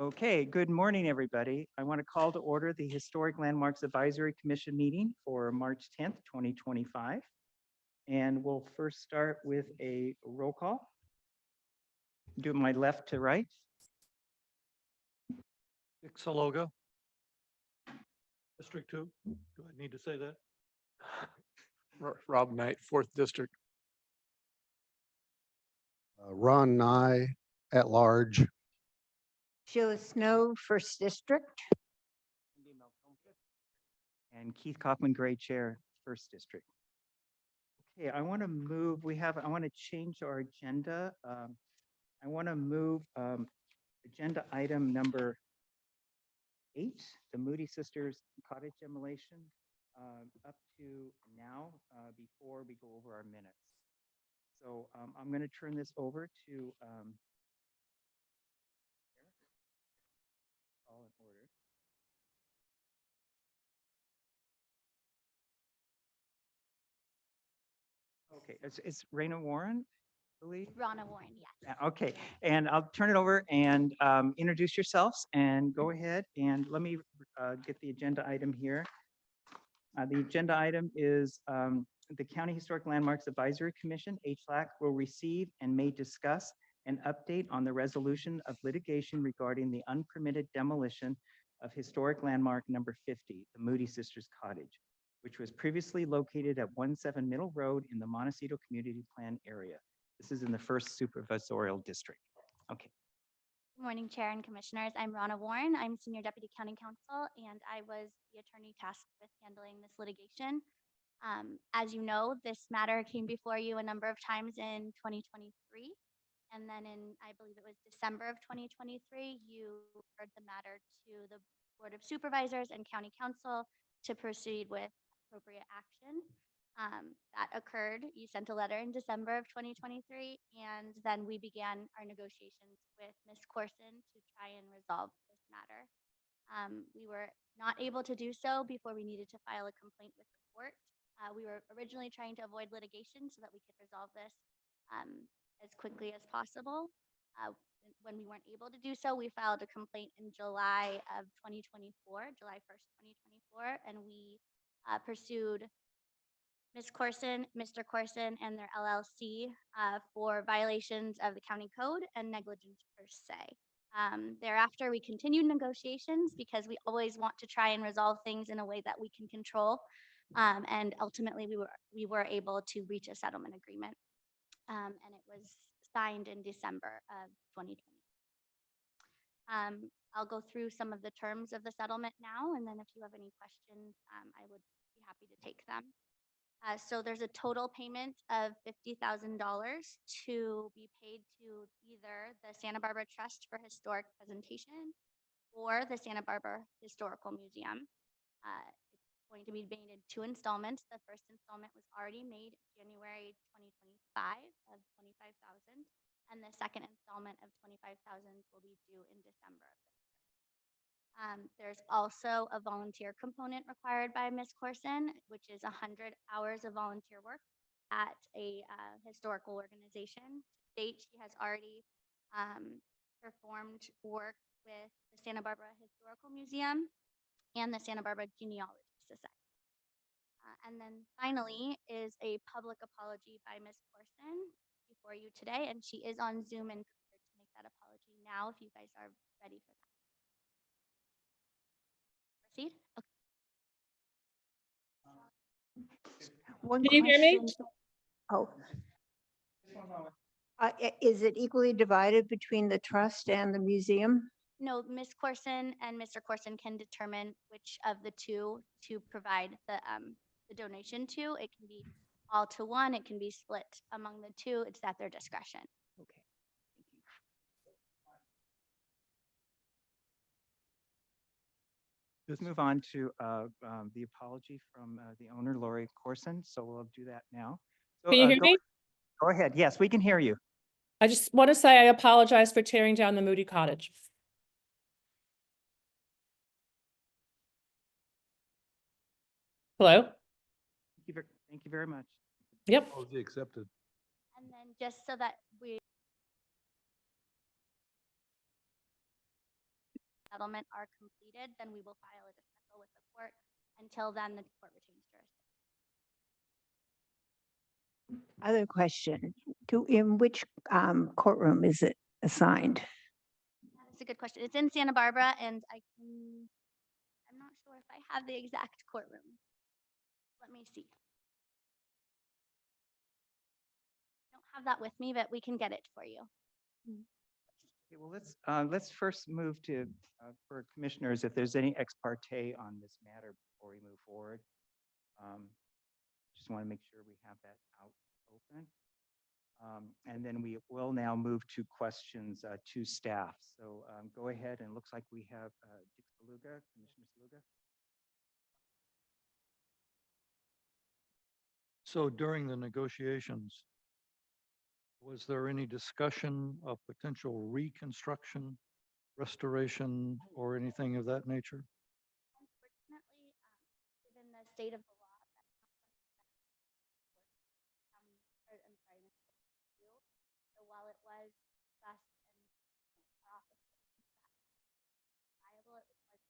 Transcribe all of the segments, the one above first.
Okay, good morning, everybody. I want to call to order the Historic Landmarks Advisory Commission meeting for March 10th, 2025. And we'll first start with a roll call. Do my left to right. Dick Saloga. District 2. Do I need to say that? Rob Knight, 4th District. Ron Nye at large. Sheila Snow, First District. And Keith Kaufman, Gray Chair, First District. Okay, I want to change our agenda. I want to move agenda item number 8, the Moody Sisters cottage demolition, up to now before we go over our minutes. So I'm going to turn this over to all in order. Okay, it's Raina Warren, I believe. Ronna Warren, yes. Yeah, okay, and I'll turn it over and introduce yourselves and go ahead and let me get the agenda item here. The agenda item is the County Historic Landmarks Advisory Commission, HLAC, will receive and may discuss an update on the resolution of litigation regarding the unpermitted demolition of historic landmark number 50, the Moody Sisters Cottage, which was previously located at 17 Middle Road in the Montecito Community Plan area. This is in the 1st Supervisorial District. Okay. Good morning, Chair and Commissioners. I'm Ronna Warren. I'm Senior Deputy County Counsel, and I was the attorney tasked with handling this litigation. As you know, this matter came before you a number of times in 2023. And then in, I believe it was December of 2023, you referred the matter to the Board of Supervisors and County Council to proceed with appropriate action. That occurred. You sent a letter in December of 2023, and then we began our negotiations with Ms. Corson to try and resolve this matter. We were not able to do so before we needed to file a complaint with the court. We were originally trying to avoid litigation so that we could resolve this as quickly as possible. When we weren't able to do so, we filed a complaint in July of 2024, July 1st, 2024, and we pursued Ms. Corson, Mr. Corson, and their LLC for violations of the county code and negligence per se. Thereafter, we continued negotiations because we always want to try and resolve things in a way that we can control. And ultimately, we were able to reach a settlement agreement. And it was signed in December of 2020. I'll go through some of the terms of the settlement now, and then if you have any questions, I would be happy to take them. So there's a total payment of $50,000 to be paid to either the Santa Barbara Trust for Historic Presentation or the Santa Barbara Historical Museum. It's going to be made in 2 installments. The first installment was already made January 2025 of $25,000, and the second installment of $25,000 will be due in December of this year. There's also a volunteer component required by Ms. Corson, which is 100 hours of volunteer work at a historical organization. To date, she has already performed work with the Santa Barbara Historical Museum and the Santa Barbara Genealogy Society. And then finally is a public apology by Ms. Corson before you today, and she is on Zoom and prepared to make that apology now if you guys are ready for that. Proceed? One Can you hear me? question. Oh. Is it equally divided between the trust and the museum? No, Ms. Corson and Mr. Corson can determine which of the two to provide the donation to. It can be all to one, it can be split among the two. It's at their discretion. Okay. Let's move on to the apology from the owner, Lori Corson. So we'll do that now. So, Can you hear me? Go ahead. Yes, we can hear you. I just want to say I apologize for tearing down the Moody Cottage. Hello? Thank you very much. Yep. Apology accepted. And then just so that we settlement are completed, then we will file a dismissal with the court. Until then, the court retains jurisdiction. Other question, in which courtroom is it assigned? That's a good question. It's in Santa Barbara, and I'm not sure if I have the exact courtroom. Let me see. I don't have that with me, but we can get it for you. Okay, well, let's first move to, for commissioners, if there's any ex parte on this matter before we move forward. Just want to make sure we have that out open. And then we will now move to questions to staff. So go ahead, and it looks like we have Dick Saluga, Commissioner Saluga. So during the negotiations, was there any discussion of potential reconstruction, restoration, or anything of that nature? Unfortunately, given the state of the law, that's not something that I'm sorry, Mr. do. So while it was discussed and our office was viable, it was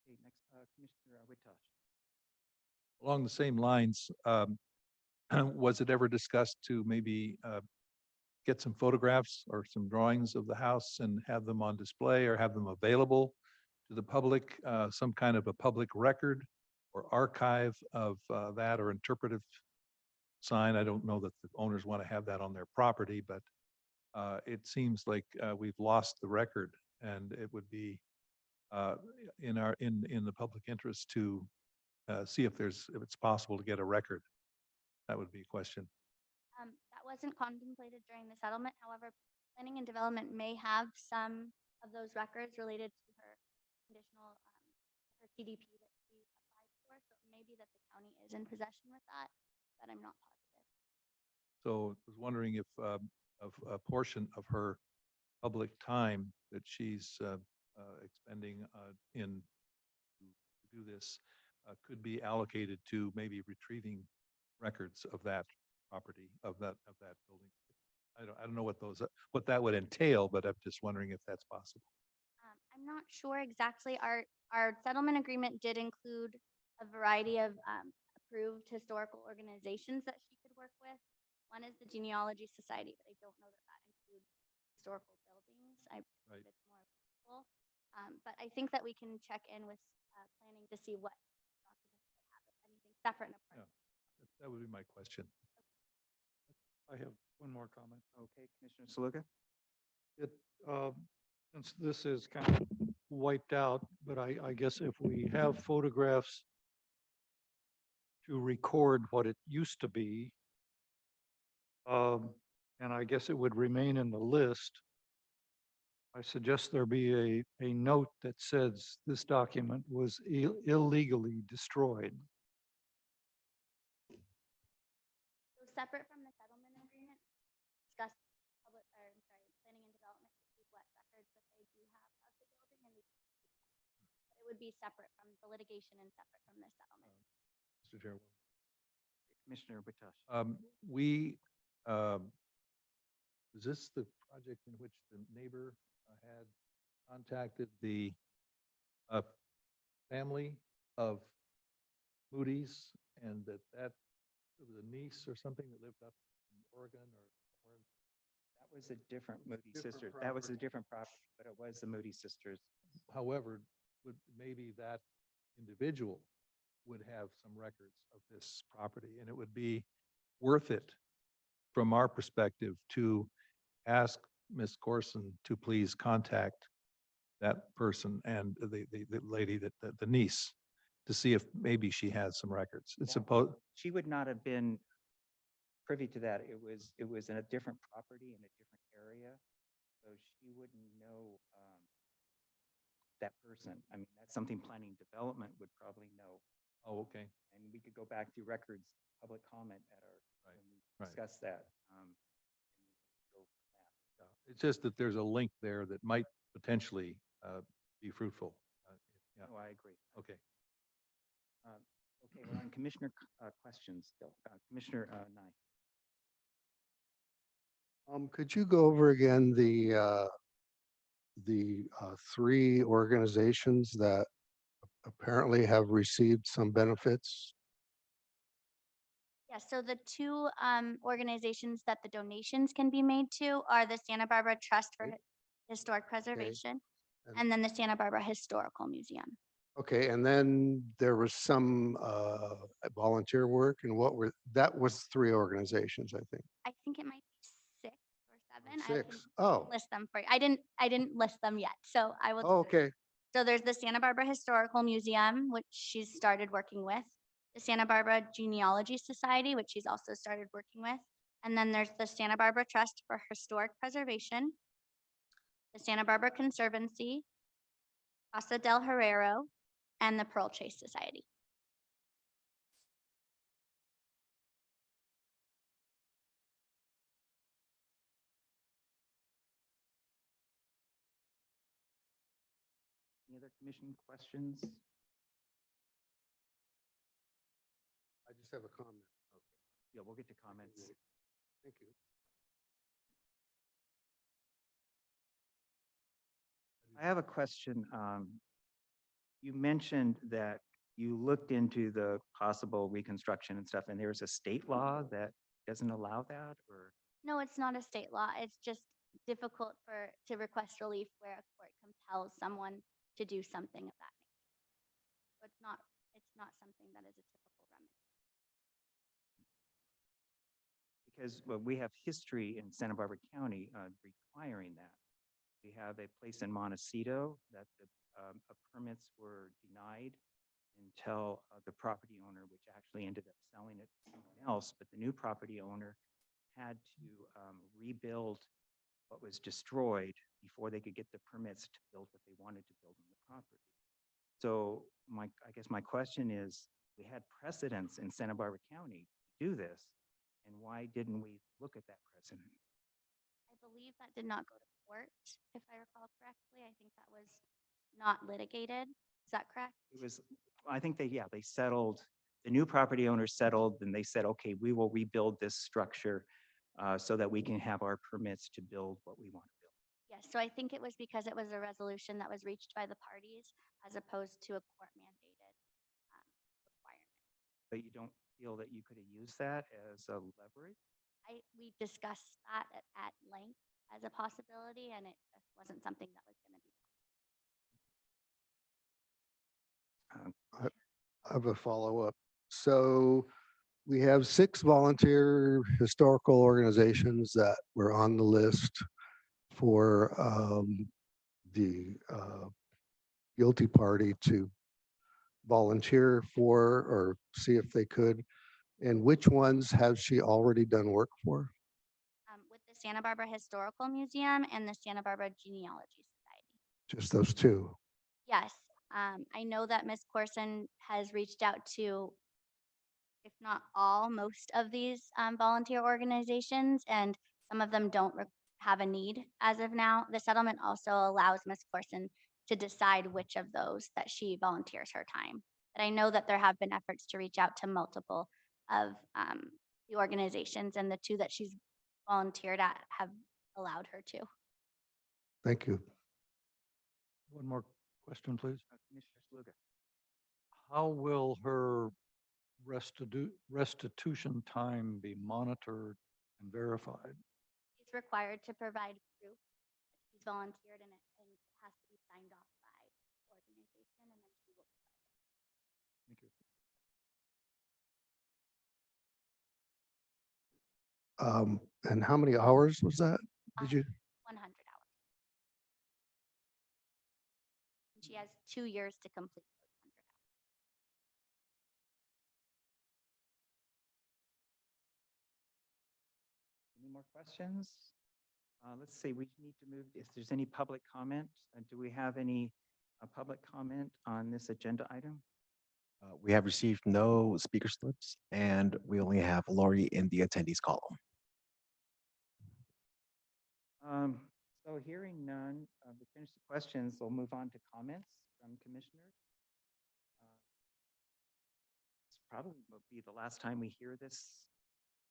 Okay, next, Commissioner Witosh. Along the same lines, was it ever discussed to maybe get some photographs or some drawings of the house and have them on display or have them available to the public, some kind of a public record or archive of that or interpretive sign? I don't know that the owners want to have that on their property, but it seems like we've lost the record, and it would be in the public interest to see if it's possible to get a record. That would be a question. That wasn't contemplated during the settlement. However, planning and development may have some of those records related to her conditional, her CDP that she applied for. So it may be that the county is in possession with that, but I'm not positive. So I was wondering if of a portion of her public time that she's expending in to do this could be allocated to maybe retrieving records of that property, of that building. I don't know what that would entail, but I'm just wondering if that's possible. I'm not sure exactly. Our settlement agreement did include a variety of approved historical organizations that she could work with. One is the Genealogy Society, but I don't know that that includes historical buildings. I Right. believe it's more applicable. But I think that we can check in with planning to see what documents they have, if anything separate and apart. That would be my question. I have one more comment. Okay, Commissioner Saluga. It, since this is kind of wiped out, but I guess if we have photographs to record what it used to be, and I guess it would remain in the list, I suggest there be a note that says this document was illegally destroyed. So separate from the settlement agreement, discuss planning and development to see what records that they do have of the building, and it would be separate from the litigation and separate from the settlement. Mr. Chairman. Commissioner Witosh. Is this the project in which the neighbor had contacted the family of Moody's, and that there was a niece or something that lived up in Oregon or That was a different Moody Different sister. That was a property. different property, but it was the Moody sisters. however, maybe that individual would have some records of this property, and it would be worth it from our perspective to ask Ms. Corson to please contact that person and the lady, the niece, to see if maybe she has some records. It's Yeah. supposed, She would not have been privy to that. It was in a different property in a different area. So she wouldn't know that person. I mean, that's something planning and development would probably know. oh, okay, And we could go back through records, public comment at our, Right, when we right. discuss that. And go from that. it's just that there's a link there that might potentially be fruitful. Yeah, No, I agree. okay. Okay, we're on commissioner questions still. Commissioner Nye. Could you go over again the three organizations that apparently have received some benefits? Yeah, so the two organizations that the donations can be made to are the Santa Barbara Trust for Right. Historic Preservation And- and then the Santa Barbara Historical Museum. Okay, and then there was some volunteer work, and that was three organizations, I think. I think it might be 6 or 7. I can Six. Oh, list them for you. I didn't list them yet, so I will. oh, okay. So there's the Santa Barbara Historical Museum, which she's started working with, the Santa Barbara Genealogy Society, which she's also started working with, and then there's the Santa Barbara Trust for Historic Preservation, the Santa Barbara Conservancy, Casa del Herrero, and the Pearl Chase Society. Any other commission questions? I just have a comment. Yeah, we'll get to comments. Thank you. I have a question. You mentioned that you looked into the possible reconstruction and stuff, and there's a state law that doesn't allow that, or? No, it's not a state law. It's just difficult to request relief where a court compels someone to do something of that nature. So it's not something that is a typical remedy. Because well, we have history in Santa Barbara County requiring that. We have a place in Montecito that the permits were denied until the property owner, which actually ended up selling it to someone else, but the new property owner had to rebuild what was destroyed before they could get the permits to build what they wanted to build on the property. So I guess my question is, we had precedents in Santa Barbara County to do this, and why didn't we look at that precedent? I believe that did not go to court, if I recall correctly. I think that was not litigated. Is that correct? It was, I think they settled, the new property owners settled, and they said, okay, we will rebuild this structure so that we can have our permits to build what we want to build. Yes, so I think it was because it was a resolution that was reached by the parties as opposed to a court mandated requirement. But you don't feel that you could have used that as a leverage? We discussed that at length as a possibility, and it just wasn't something that was going to be. I have a follow-up. So we have 6 volunteer historical organizations that were on the list for the guilty party to volunteer for or see if they could. And which ones has she already done work for? With the Santa Barbara Historical Museum and the Santa Barbara Genealogy Society. Just those 2. Yes, I know that Ms. Corson has reached out to, if not all, most of these volunteer organizations, and some of them don't have a need as of now. The settlement also allows Ms. Corson to decide which of those that she volunteers her time. But I know that there have been efforts to reach out to multiple of the organizations, and the 2 that she's volunteered at have allowed her to. Thank you. One more question, please. Commissioner Sluga. How will her restitution time be monitored and verified? She's required to provide proof that she's volunteered, and it has to be signed off by the organization, and then she will provide it. Thank you. And how many hours was that? Did you? 100 hours. And she has 2 years to complete those 100 hours. Any more questions? Let's see, we need to move, if there's any public comment, do we have any public comment on this agenda item? We have received no speaker slips, and we only have Lori in the attendees column. So hearing none, we finished the questions, we'll move on to comments from commissioners. This probably will be the last time we hear this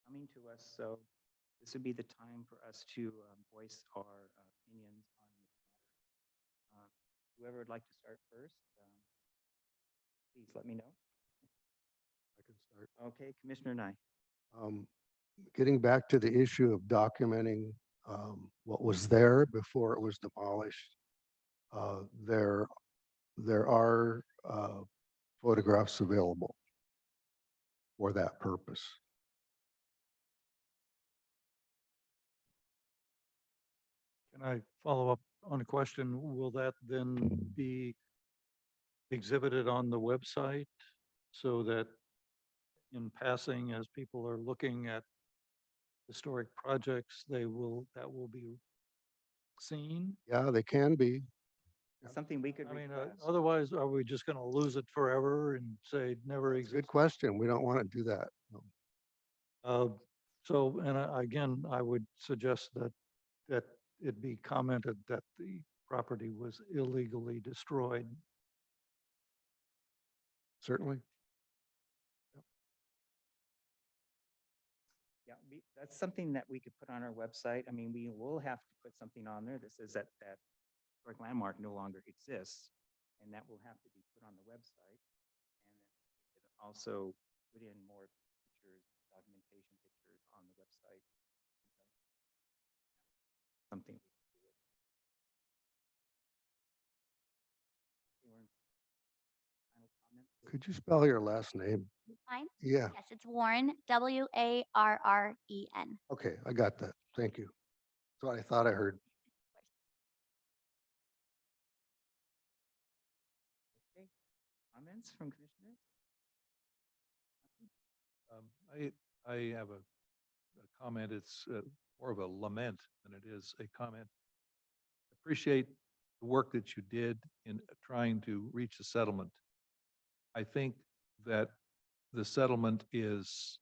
coming to us, so this would be the time for us to voice our opinions on this matter. Whoever would like to start first, please let me know. I can start. Okay, Commissioner Nye. Um, Getting back to the issue of documenting what was there before it was demolished, there are photographs available for that purpose. Can I follow up on a question? Will that then be exhibited on the website so that in passing, as people are looking at historic projects, that will be seen? Yeah, they can be. It's something we could I mean, request. otherwise, are we just going to lose it forever and say never It's a good existed? question. We don't want to do that. No. So, and again, I would suggest that it be commented that the property was illegally destroyed. Certainly. Yeah, that's something that we could put on our website. I mean, we will have to put something on there that says that historic landmark no longer exists. And that will have to be put on the website. And then we could also put in more pictures, documentation pictures on the website. Something. we could do with. Anyone? Final comments? Could you spell your last name? Fine. Yeah. Yes, it's Warren, Warren. Okay, I got that. Thank you. That's what I thought I heard. Okay. Comments from commissioners? I have a comment. It's more of a lament than it is a comment. Appreciate the work that you did in trying to reach a settlement. I think that the settlement is,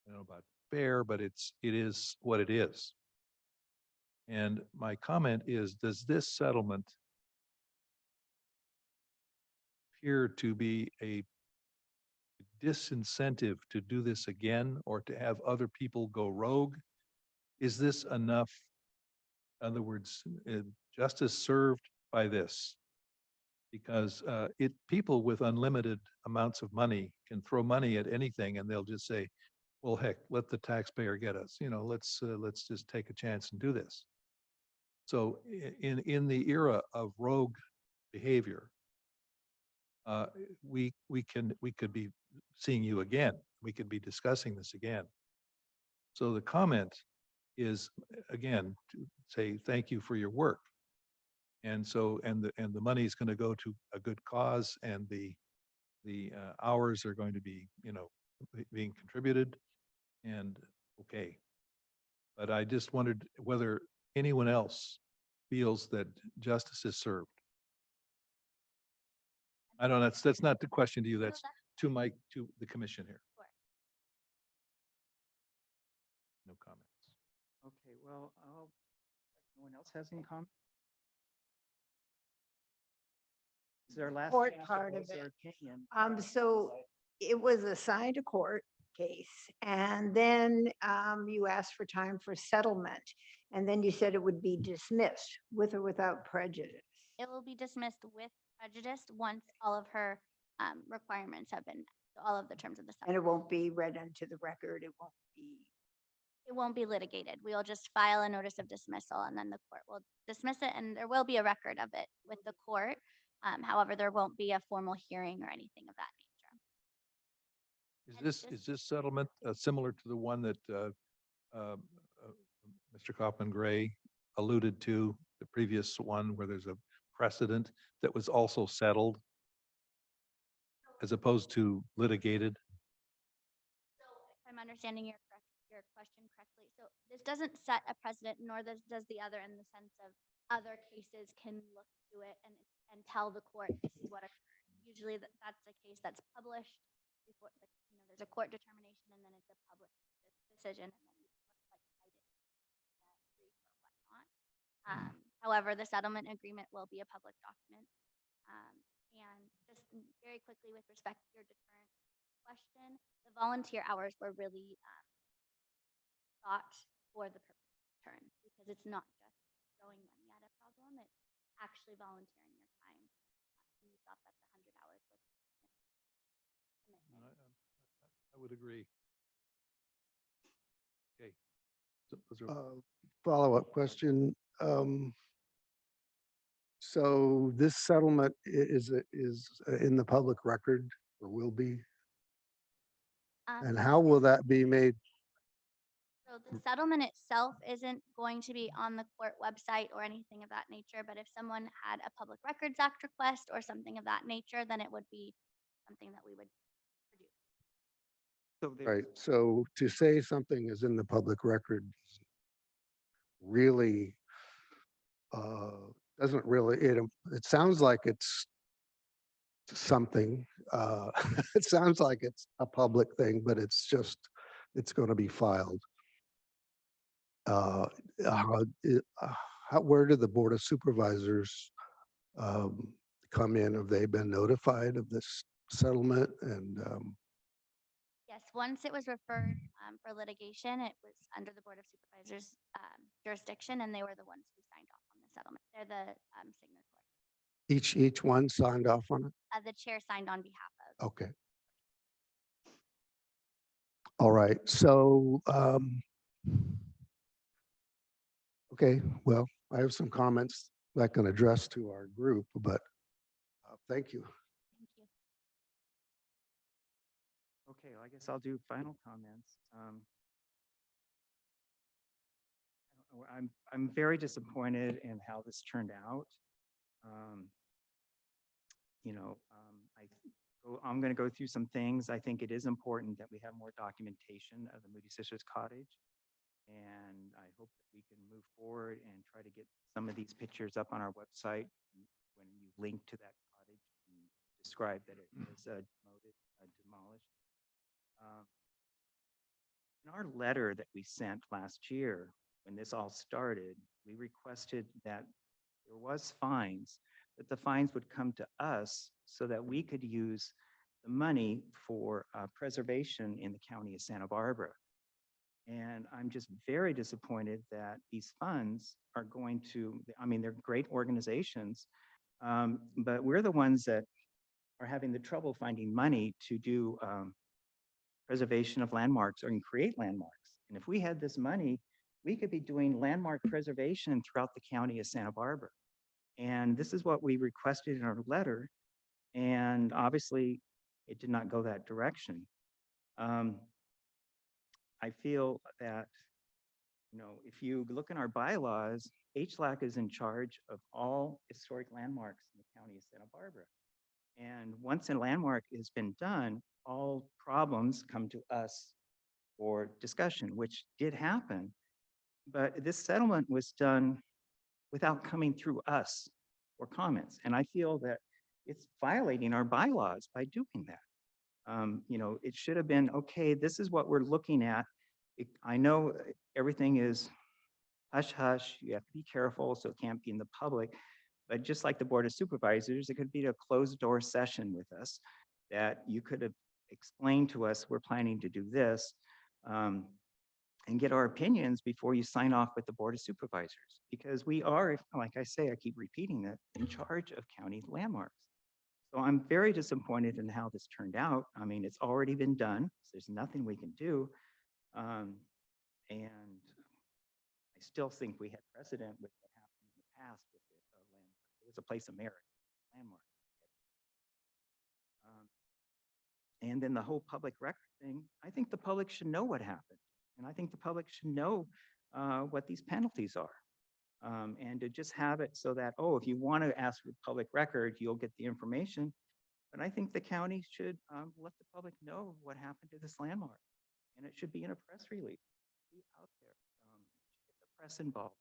I don't know about fair, but it is what it is. And my comment is, does this settlement appear to be a disincentive to do this again or to have other people go rogue? Is this enough? In other words, justice served by this? Because people with unlimited amounts of money can throw money at anything and they'll just say, well, heck, let the taxpayer get us. You know, let's just take a chance and do this. So in the era of rogue behavior, we could be seeing you again. We could be discussing this again. So the comment is, again, to say thank you for your work. And so, and the money is going to go to a good cause, and the hours are going to be, being contributed. And okay, but I just wondered whether anyone else feels that justice is served. I don't know. That's not the question to you. That's to the commission here. Sure. No comments. Okay, well, no one else has any comments? This is our last. Court chance to part of voice our it. opinion. So it was assigned a court case, and then you asked for time for settlement, and then you said it would be dismissed with or without prejudice. It will be dismissed with prejudice once all of her requirements have been met. So all of the terms of the And it settlement. won't be read into the record. It won't be litigated. We'll just file a notice of dismissal and then the court will dismiss it and there will be a record of it with the court. However, there won't be a formal hearing or anything of that nature. And Is this settlement similar to the one that Mr. Kaufman Gray alluded to, the previous one where there's a precedent that was also settled as opposed to litigated? If I'm understanding your question correctly, so this doesn't set a precedent, nor does the other, in the sense of other cases can look to it and tell the court this is what occurred. Usually that's a case that's published before, there's a court determination and then it's a public decision and then you like cite it brief or whatnot. However, the settlement agreement will be a public document. And just very quickly with respect to your deterrent question, the volunteer hours were really thought for the purpose of return, because it's not just throwing money at a problem, it's actually volunteering your time. And we thought that the 100 hours was commitment. I would agree. Okay. So was there- Follow-up question. So this settlement is in the public record or will be? And how will that be made? So the settlement itself isn't going to be on the court website or anything of that nature, but if someone had a Public Records Act request or something of that nature, then it would be something that we would produce. So there's- Right, so to say something is in the public record really doesn't really, it sounds like it's something, it sounds like it's a public thing, but it's just, it's going to be filed. Where did the Board of Supervisors come in? Have they been notified of this settlement? And Yes, once it was referred for litigation, it was under the Board of Supervisors jurisdiction, and they were the ones who signed off on the settlement. They're the signatory. each one signed off on it? The chair signed on behalf of. Okay. All right, so, okay, well, I have some comments I can address to our group, but thank you. Thank you. Okay, well, I guess I'll do final comments. I don't know, I'm very disappointed in how this turned out. I'm going to go through some things. I think it is important that we have more documentation of the Moody Sisters Cottage. And I hope that we can move forward and try to get some of these pictures up on our website when you link to that cottage and describe that it was demolished. In our letter that we sent last year, when this all started, we requested that there was fines, that the fines would come to us so that we could use the money for preservation in the county of Santa Barbara. And I'm just very disappointed that these funds are going to, I mean, they're great organizations, but we're the ones that are having the trouble finding money to do preservation of landmarks or create landmarks. And if we had this money, we could be doing landmark preservation throughout the county of Santa Barbara. And this is what we requested in our letter. And obviously, it did not go that direction. I feel that, if you look in our bylaws, HLAC is in charge of all historic landmarks in the county of Santa Barbara. And once a landmark has been done, all problems come to us for discussion, which did happen. But this settlement was done without coming through us for comments. And I feel that it's violating our bylaws by doing that. It should have been, okay, this is what we're looking at. I know everything is hush hush. You have to be careful, so it can't be in the public. But just like the Board of Supervisors, it could be a closed door session with us that you could have explained to us, we're planning to do this, and get our opinions before you sign off with the Board of Supervisors. Because we are, like I say, I keep repeating that, in charge of county landmarks. So I'm very disappointed in how this turned out. I mean, it's already been done, so there's nothing we can do. And I still think we had precedent with what happened in the past with the landmark. It was a place of merit, landmark. And then the whole public record thing, I think the public should know what happened. And I think the public should know what these penalties are. And to just have it so that, if you want to ask for public record, you'll get the information. But I think the county should let the public know what happened to this landmark. And it should be in a press release, be out there, get the press involved.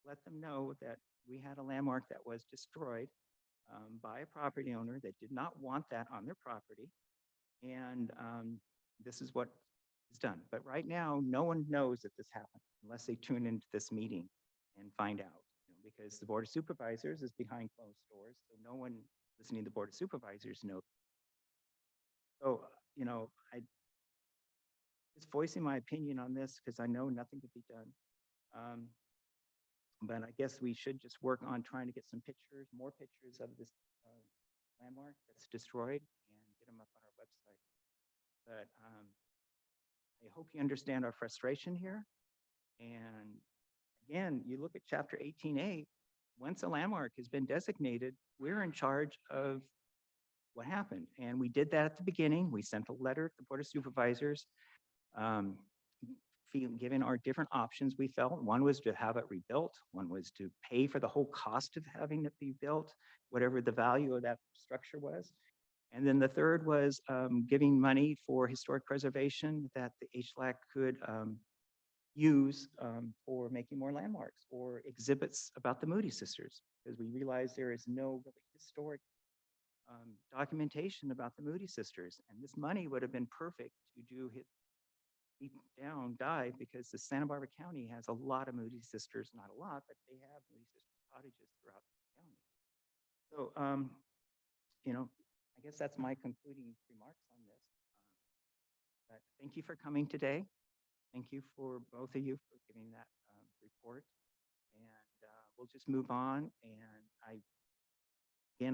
Let them know that we had a landmark that was destroyed by a property owner that did not want that on their property. And this is what is done. But right now, no one knows that this happened unless they tune into this meeting and find out, because the Board of Supervisors is behind closed doors, so no one listening to the Board of Supervisors knows. So, just voicing my opinion on this because I know nothing could be done. But I guess we should just work on trying to get some pictures, more pictures of this landmark that's destroyed and get them up on our website. But I hope you understand our frustration here. And again, you look at chapter 18A, once a landmark has been designated, we're in charge of what happened. And we did that at the beginning. We sent a letter to the Board of Supervisors, given our different options we felt. One was to have it rebuilt. One was to pay for the whole cost of having it be built, whatever the value of that structure was. And then the third was giving money for historic preservation that the HLAC could use for making more landmarks or exhibits about the Moody sisters, because we realized there is no really historic documentation about the Moody sisters. And this money would have been perfect to do deep down dive, because the Santa Barbara County has a lot of Moody sisters, not a lot, but they have Moody sisters cottages throughout the county. So, you know, I guess that's my concluding remarks on this. But thank you for coming today. Thank you for both of you for giving that report. And we'll just move on. And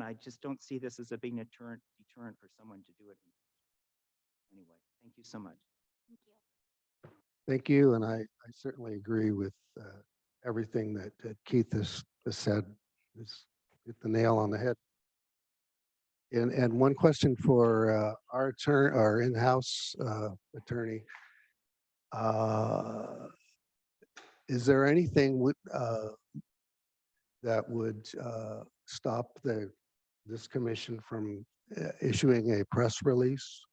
I just don't see this as a big deterrent for someone to do it. Anyway, thank you so much. Thank you. Thank you, and I certainly agree with everything that Keith has said. It's hit the nail on the head. And one question for our attorney, our in-house attorney. Is there anything that would stop this commission from issuing a press release?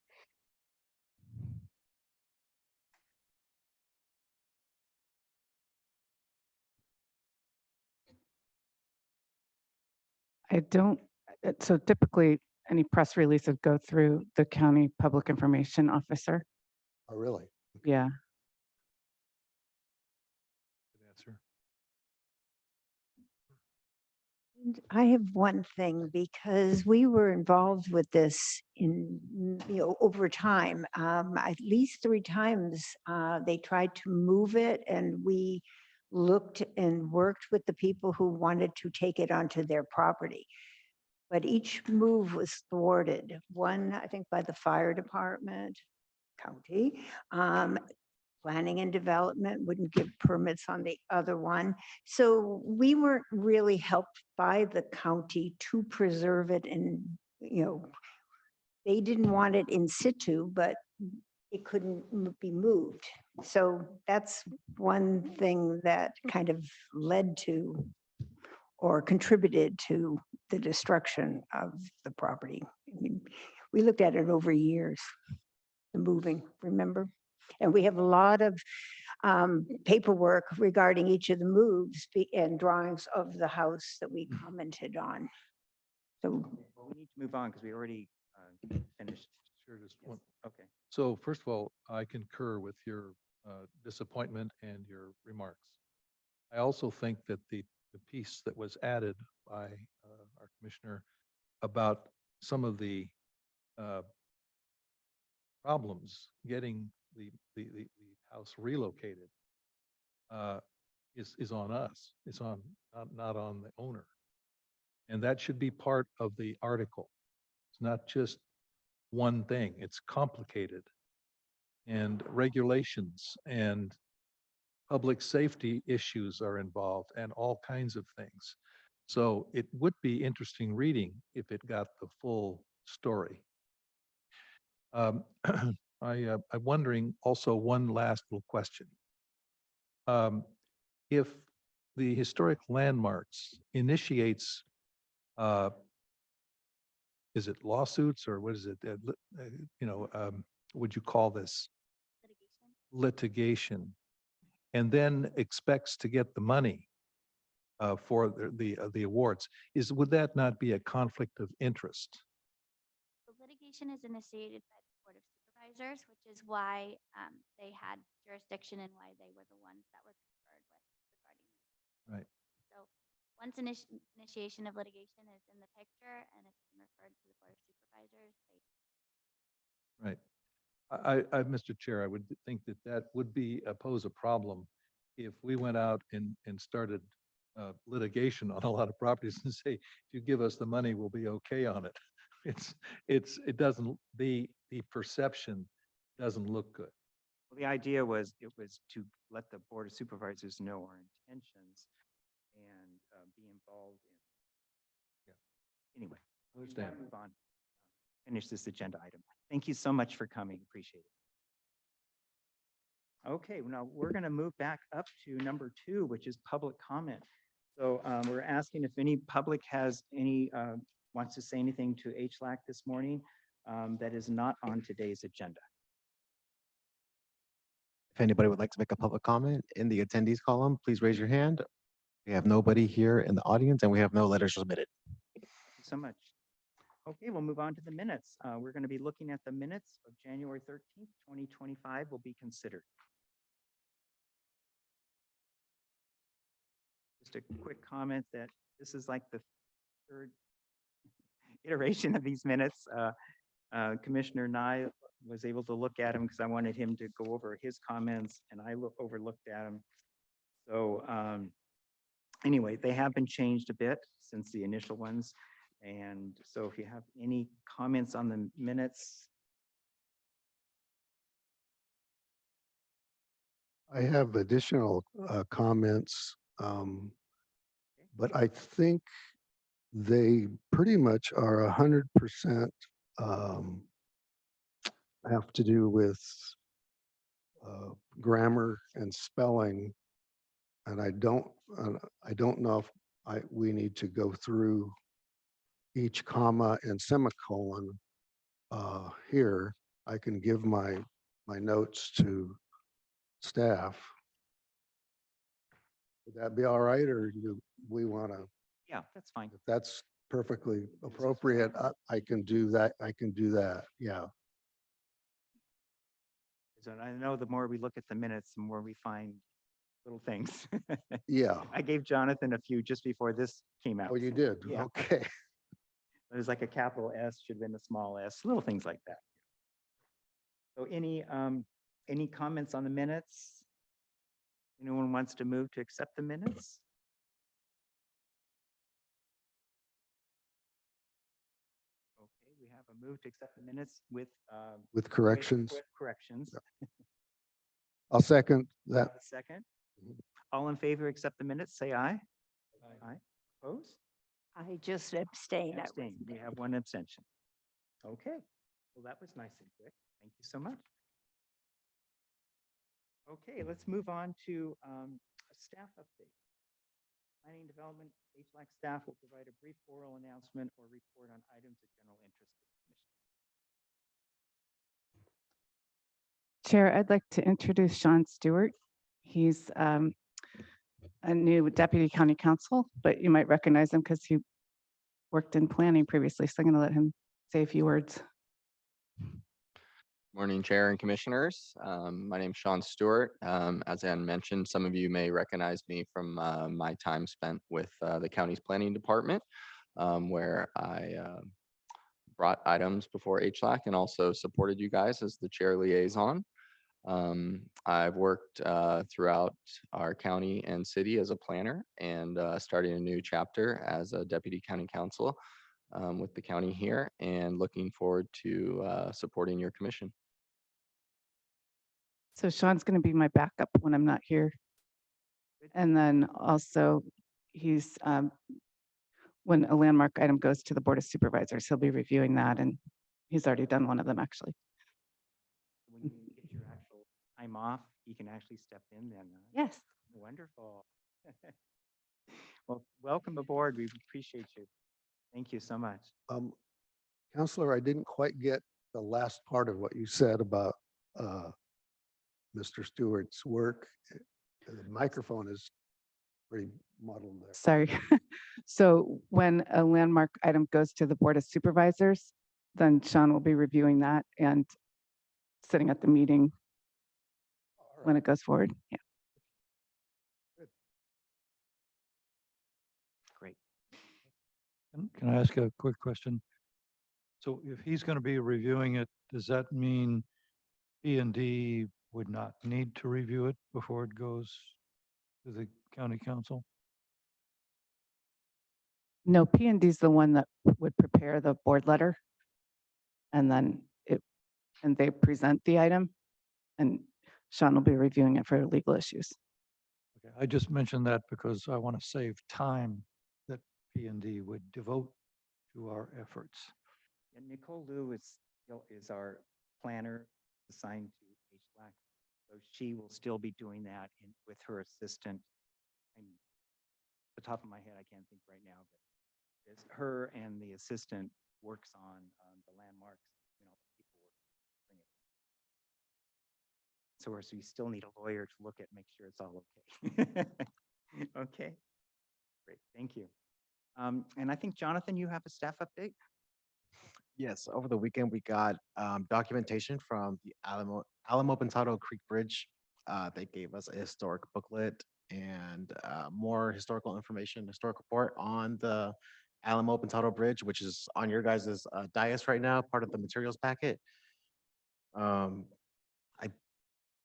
I don't, so typically any press releases go through the county public information officer. Oh, really? Yeah. Good answer. And I have one thing, because we were involved with this over time. At least 3 times they tried to move it, and we looked and worked with the people who wanted to take it onto their property. But each move was thwarted. One, I think, by the fire department, county. Planning and development wouldn't give permits on the other one. So we weren't really helped by the county to preserve it. And, they didn't want it in situ, but it couldn't be moved. So that's one thing that kind of led to or contributed to the destruction of the property. I mean, we looked at it over years, the moving, remember? And we have a lot of paperwork regarding each of the moves and drawings of the house that we commented on. So Well, we need to move on because we already finished. Sure, just Yes. one. Okay. So first of all, I concur with your disappointment and your remarks. I also think that the piece that was added by our commissioner about some of the problems getting the house relocated is on us. It's on not on the owner, and that should be part of the article. It's not just one thing. It's complicated, and regulations and public safety issues are involved and all kinds of things. So it would be interesting reading if it got the full story. I'm wondering also one last little question. If the historic landmarks initiates, is it lawsuits or what is it? Would you call this litigation? And then expects to get the money for the awards. Would that not be a conflict of interest? The litigation is initiated by the Board of Supervisors, which is why they had jurisdiction and why they were the ones that were conferred with regarding this. Right. So once initiation of litigation is in the picture and it's been referred to the Board of Supervisors, Right. Mr. Chair, I would think that that would pose a problem if we went out and started litigation on a lot of properties and say, if you give us the money, we'll be okay on it. It doesn't, the perception doesn't look good. Well, the idea was, it was to let the Board of Supervisors know our intentions and be involved in. Yeah. Anyway, we gotta Understand. move on. Finish this agenda item. Thank you so much for coming. Appreciate it. Okay, now we're going to move back up to number 2, which is public comment. So we're asking if any public has any, wants to say anything to HLAC this morning that is not on today's agenda. If anybody would like to make a public comment in the attendees column, please raise your hand. We have nobody here in the audience and we have no letters submitted. Thank you so much. Okay, we'll move on to the minutes. We're going to be looking at the minutes of January 13th, 2025 will be considered. Just a quick comment that this is like the 3rd iteration of these minutes. Commissioner Nye was able to look at them because I wanted him to go over his comments and I overlooked at them. So anyway, they have been changed a bit since the initial ones. And so if you have any comments on the minutes. I have additional comments, but I think they pretty much are 100% have to do with grammar and spelling. And I don't know if we need to go through each comma and semicolon here. I can give my notes to staff. Would that be all right, or do we want to? Yeah, that's fine. If that's perfectly appropriate, I can do that. I can do that. Yeah. So I know the more we look at the minutes, the more we find little things. Yeah. I gave Jonathan a few just before this came out. Oh, you did? Yeah. Okay. There's like a capital S, should have been a small s, little things like that. So any comments on the minutes? Anyone wants to move to accept the minutes? Okay, we have a move to accept the minutes with Corrections. with corrections. I'll second that. A second. All in favor, accept the minutes, say aye. Aye. Opposed? I just abstain. Abstain. We have one abstention. Okay, well, that was nice and quick. Thank you so much. Okay, let's move on to a staff update. Planning Development, HLAC staff will provide a brief oral announcement or report on items of general interest to the commission. Chair, I'd like to introduce Sean Stewart. He's a new deputy county counsel, but you might recognize him because he worked in planning previously. So I'm going to let him say a few words. Morning, Chair and Commissioners. My name is Sean Stewart. As Ann mentioned, some of you may recognize me from my time spent with the county's planning department, where I brought items before HLAC and also supported you guys as the chair liaison. I've worked throughout our county and city as a planner and starting a new chapter as a deputy county counsel with the county here, and looking forward to supporting your commission. So Sean's going to be my backup when I'm not here. And then also he's, when a landmark item goes to the Board of Supervisors, he'll be reviewing that, and he's already done one of them actually. When you get your actual time off, you can actually step in then. Huh? Yes. Wonderful. Well, welcome aboard. We appreciate you. Thank you so much. Counselor, I didn't quite get the last part of what you said about Mr. Stewart's work. The microphone is pretty muddled there. Sorry. So when a landmark item goes to the Board of Supervisors, then Sean will be reviewing that and sitting at the meeting when it goes forward. Yeah. Great. Can I ask a quick question? So if he's going to be reviewing it, does that mean P and D would not need to review it before it goes to the county council? No, P and D is the one that would prepare the board letter. And then they present the item and Sean will be reviewing it for legal issues. Okay, I just mentioned that because I want to save time that P and D would devote to our efforts. And Nicole Liu is our planner assigned to HLAC. So she will still be doing that with her assistant. And the top of my head, I can't think right now, but it's her and the assistant works on the landmarks, people bring it. So we still need a lawyer to look at, make sure it's all okay. Okay, great, thank you. And I think, Jonathan, you have a staff update? Yes, over the weekend, we got documentation from the Alamo Pintado Creek Bridge. They gave us a historic booklet and more historical information, historic report on the Alamo Pintado Bridge, which is on your guys' dais right now, part of the materials packet.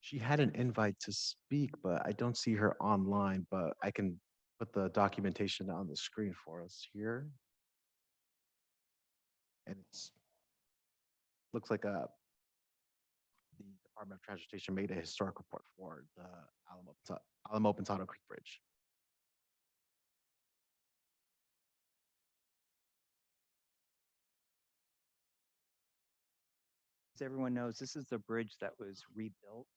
She had an invite to speak, but I don't see her online, but I can put the documentation on the screen for us here. And it's looks like the Department of Transportation made a historic report for the Alamo Pintado Creek Bridge. As everyone knows, this is the bridge that was rebuilt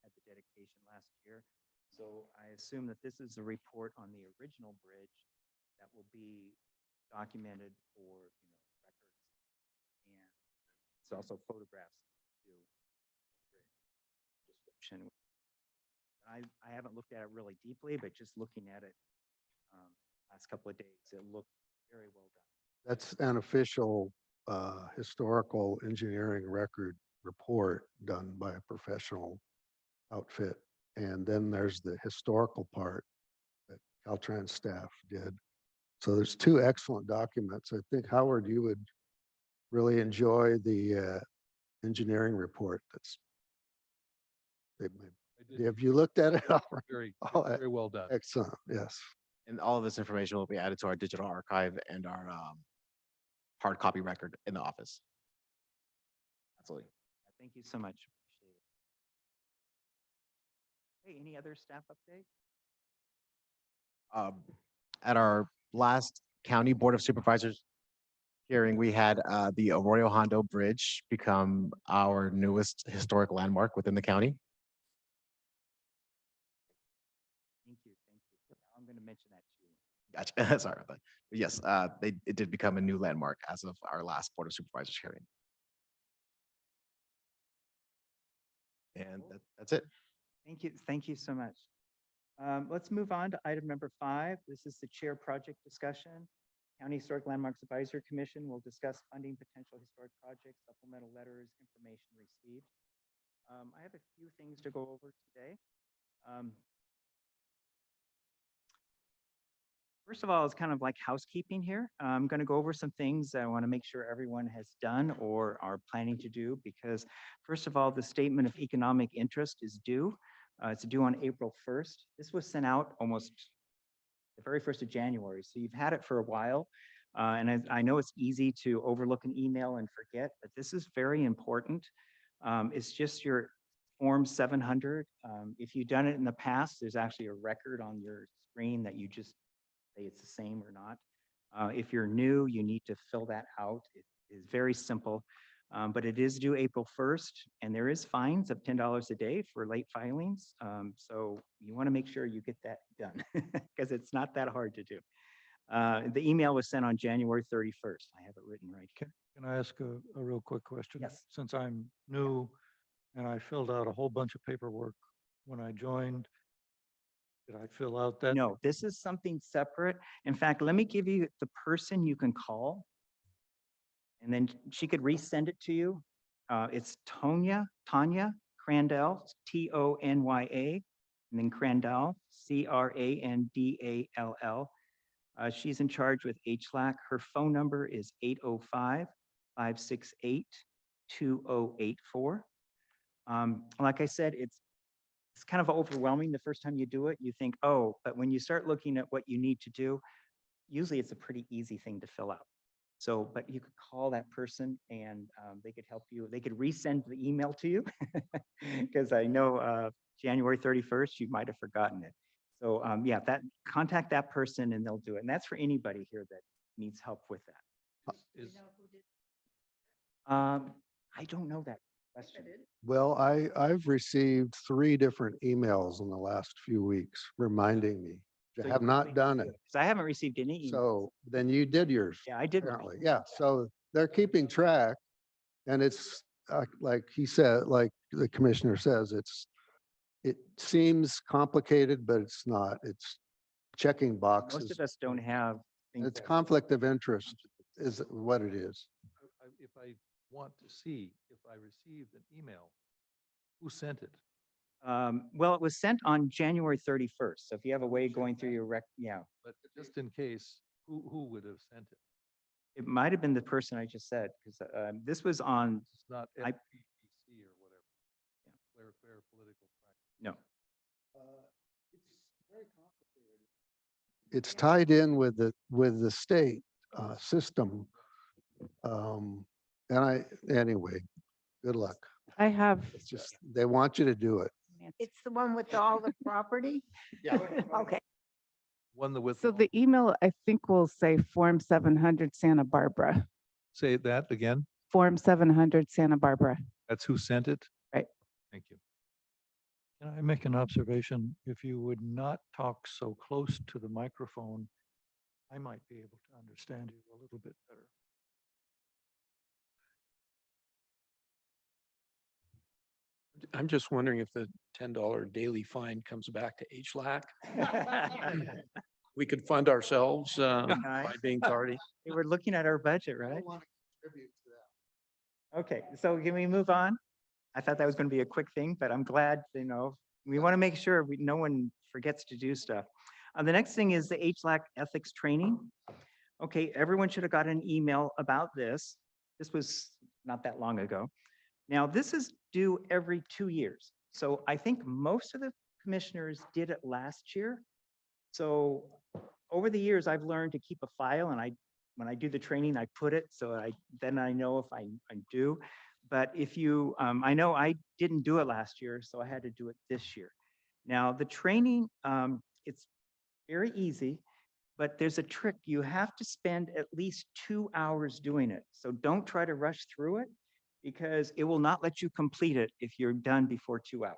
at the dedication last year. So I assume that this is a report on the original bridge that will be documented for records, and it's also photographs to description. I haven't looked at it really deeply, but just looking at it last couple of days, it looked very well done. That's an official historical engineering record report done by a professional outfit. And then there's the historical part that Caltrans staff did. So there's two excellent documents. I think, Howard, you would really enjoy the engineering report they made. I did. Have you looked at it? Very, Oh, very well done. excellent, yes. And all of this information will be added to our digital archive and our hard copy record in the office. Absolutely. Thank you so much. Appreciate it. Hey, any other staff update? At our last County Board of Supervisors hearing, we had the Arroyo Hondo Bridge become our newest historic landmark within the county. Thank you. I'm going to mention that to you. Gotcha. Sorry about that. But yes, it did become a new landmark as of our last Board of Supervisors hearing. And that's it. Thank you so much. Let's move on to item number 5. This is the chair project discussion. County Historic Landmarks Advisory Commission will discuss funding potential historic projects, supplemental letters, information received. I have a few things to go over today. First of all, it's kind of like housekeeping here. I'm going to go over some things that I want to make sure everyone has done or are planning to do, because first of all, the statement of economic interest is due. It's due on April 1st. This was sent out almost the very 1st of January. So you've had it for a while. And I know it's easy to overlook an email and forget, but this is very important. It's just your Form 700. If you've done it in the past, there's actually a record on your screen that you just say it's the same or not. If you're new, you need to fill that out. It is very simple, but it is due April 1st, and there is fines of $10 a day for late filings. So you want to make sure you get that done because it's not that hard to do. The email was sent on January 31st. I have it written right here. Can I ask a real quick question? Yes. Since I'm new and I filled out a whole bunch of paperwork when I joined, did I fill out that? No, this is something separate. In fact, let me give you the person you can call, and then she could resend it to you. It's Tanya Crandall, TonyA, and then Crandall, Crandall. She's in charge with HLAC. Her phone number is 805-568-2084. Like I said, it's kind of overwhelming the first time you do it. You think, oh, but when you start looking at what you need to do, usually it's a pretty easy thing to fill out. So, but you could call that person and they could help you. They could resend the email to you because I know January 31st, you might have forgotten it. So yeah, contact that person and they'll do it. And that's for anybody here that needs help with that. Is, I don't know that question. Well, I've received 3 different emails in the last few weeks reminding me. So I you have not probably done did it. Because I haven't received any emails. So then you did yours, Yeah, I did. mine. apparently. Yeah, so they're keeping track. And it's like he said, like the commissioner says, it seems complicated, but it's not. It's checking boxes. Most of us don't have things. It's that- conflict of interest is what it is. if I want to see if I received an email, who sent it? Well, it was sent on January 31st. So if you have a way going through your yeah, But just in case, who would have sent it? it might have been the person I just said, because this was on, It's not I- FPPC or whatever. Fair political practice. no. It's tied in with the state system. Anyway, good luck. I have, It's just, they want you to do it. It's the one with all the property? Yeah. Okay. One that with. so the email, I think will say Form 700 Santa Barbara, Say that again. Form 700 Santa Barbara. That's who sent it? Right. Thank you. Can I make an observation? If you would not talk so close to the microphone, I might be able to understand you a little bit better. I'm just wondering if the $10 daily fine comes back to HLAC. We could fund ourselves by being tardy. We were looking at our budget, right? Okay, so can we move on? I thought that was going to be a quick thing, but I'm glad, we want to make sure no one forgets to do stuff. The next thing is the HLAC ethics training. Okay, everyone should have got an email about this. This was not that long ago. Now, this is due every 2 years. So I think most of the commissioners did it last year. So over the years, I've learned to keep a file and when I do the training, I put it so then I know if I do. But if you, I know I didn't do it last year, so I had to do it this year. Now, the training, it's very easy, but there's a trick. You have to spend at least 2 hours doing it. So don't try to rush through it because it will not let you complete it if you're done before 2 hours.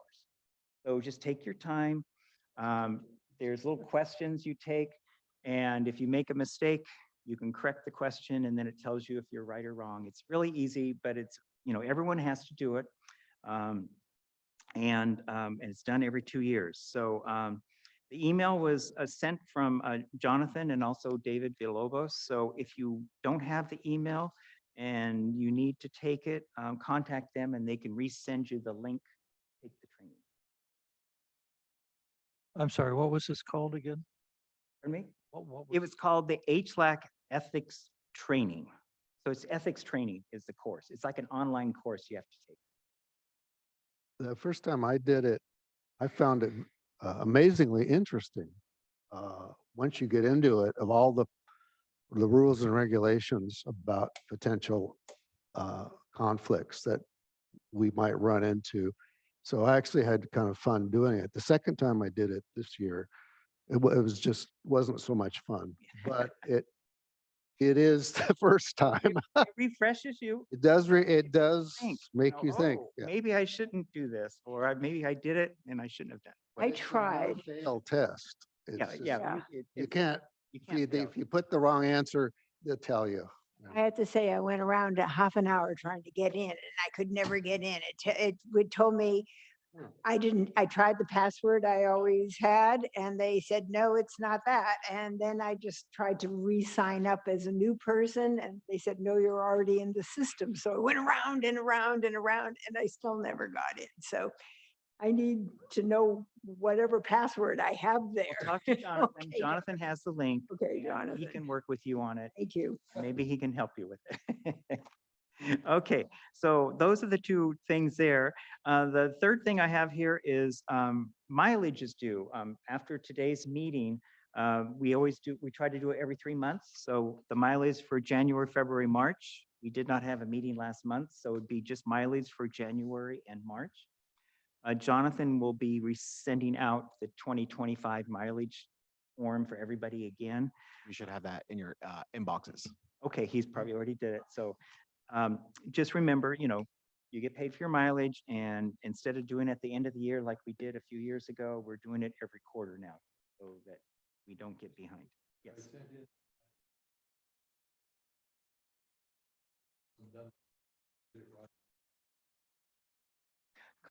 So just take your time. There's little questions you take, and if you make a mistake, you can correct the question, and then it tells you if you're right or wrong. It's really easy, but it's, everyone has to do it. And it's done every 2 years. So the email was sent from Jonathan and also David Villalobos. So if you don't have the email and you need to take it, contact them and they can resend you the link to take the training. I'm sorry, what was this called again? Pardon me? What It was called the HLAC Ethics Training. So it's ethics training is the course. It's like an online course you have to take. The first time I did it, I found it amazingly interesting. Once you get into it, of all the rules and regulations about potential conflicts that we might run into. So I actually had kind of fun doing it. The second time I did it this year, it was just wasn't so much fun, but it is the first time. It refreshes you. It does Think, make you think. "Oh, Yeah. maybe I shouldn't do this, or maybe I did it and I shouldn't have done it. I But it's a tried. fail test. It's Yeah, just- yeah. Yeah. You can't, You can't fail. if you put the wrong answer, they'll tell you. I had to say, I went around a half an hour trying to get in and I could never get in. It would told me, I tried the password I always had and they said, no, it's not that. And then I just tried to re-sign up as a new person and they said, no, you're already in the system. So I went around and around and around and I still never got in. So I need to know whatever password I have there. Talk to Jonathan. Okay, Jonathan has the link. Okay, and He Jonathan. can work with you on it. Thank you. Maybe he can help you with it. Okay, so those are the two things there. The third thing I have here is mileage is due. After today's meeting, we try to do it every 3 months. So the mileage for January, February, March. We did not have a meeting last month, so it'd be just mileage for January and March. Jonathan will be sending out the 2025 mileage form for everybody again. You should have that in your inboxes. Okay, he's probably already did it. So just remember, you get paid for your mileage, and instead of doing it at the end of the year like we did a few years ago, we're doing it every quarter now so that we don't get behind. Yes.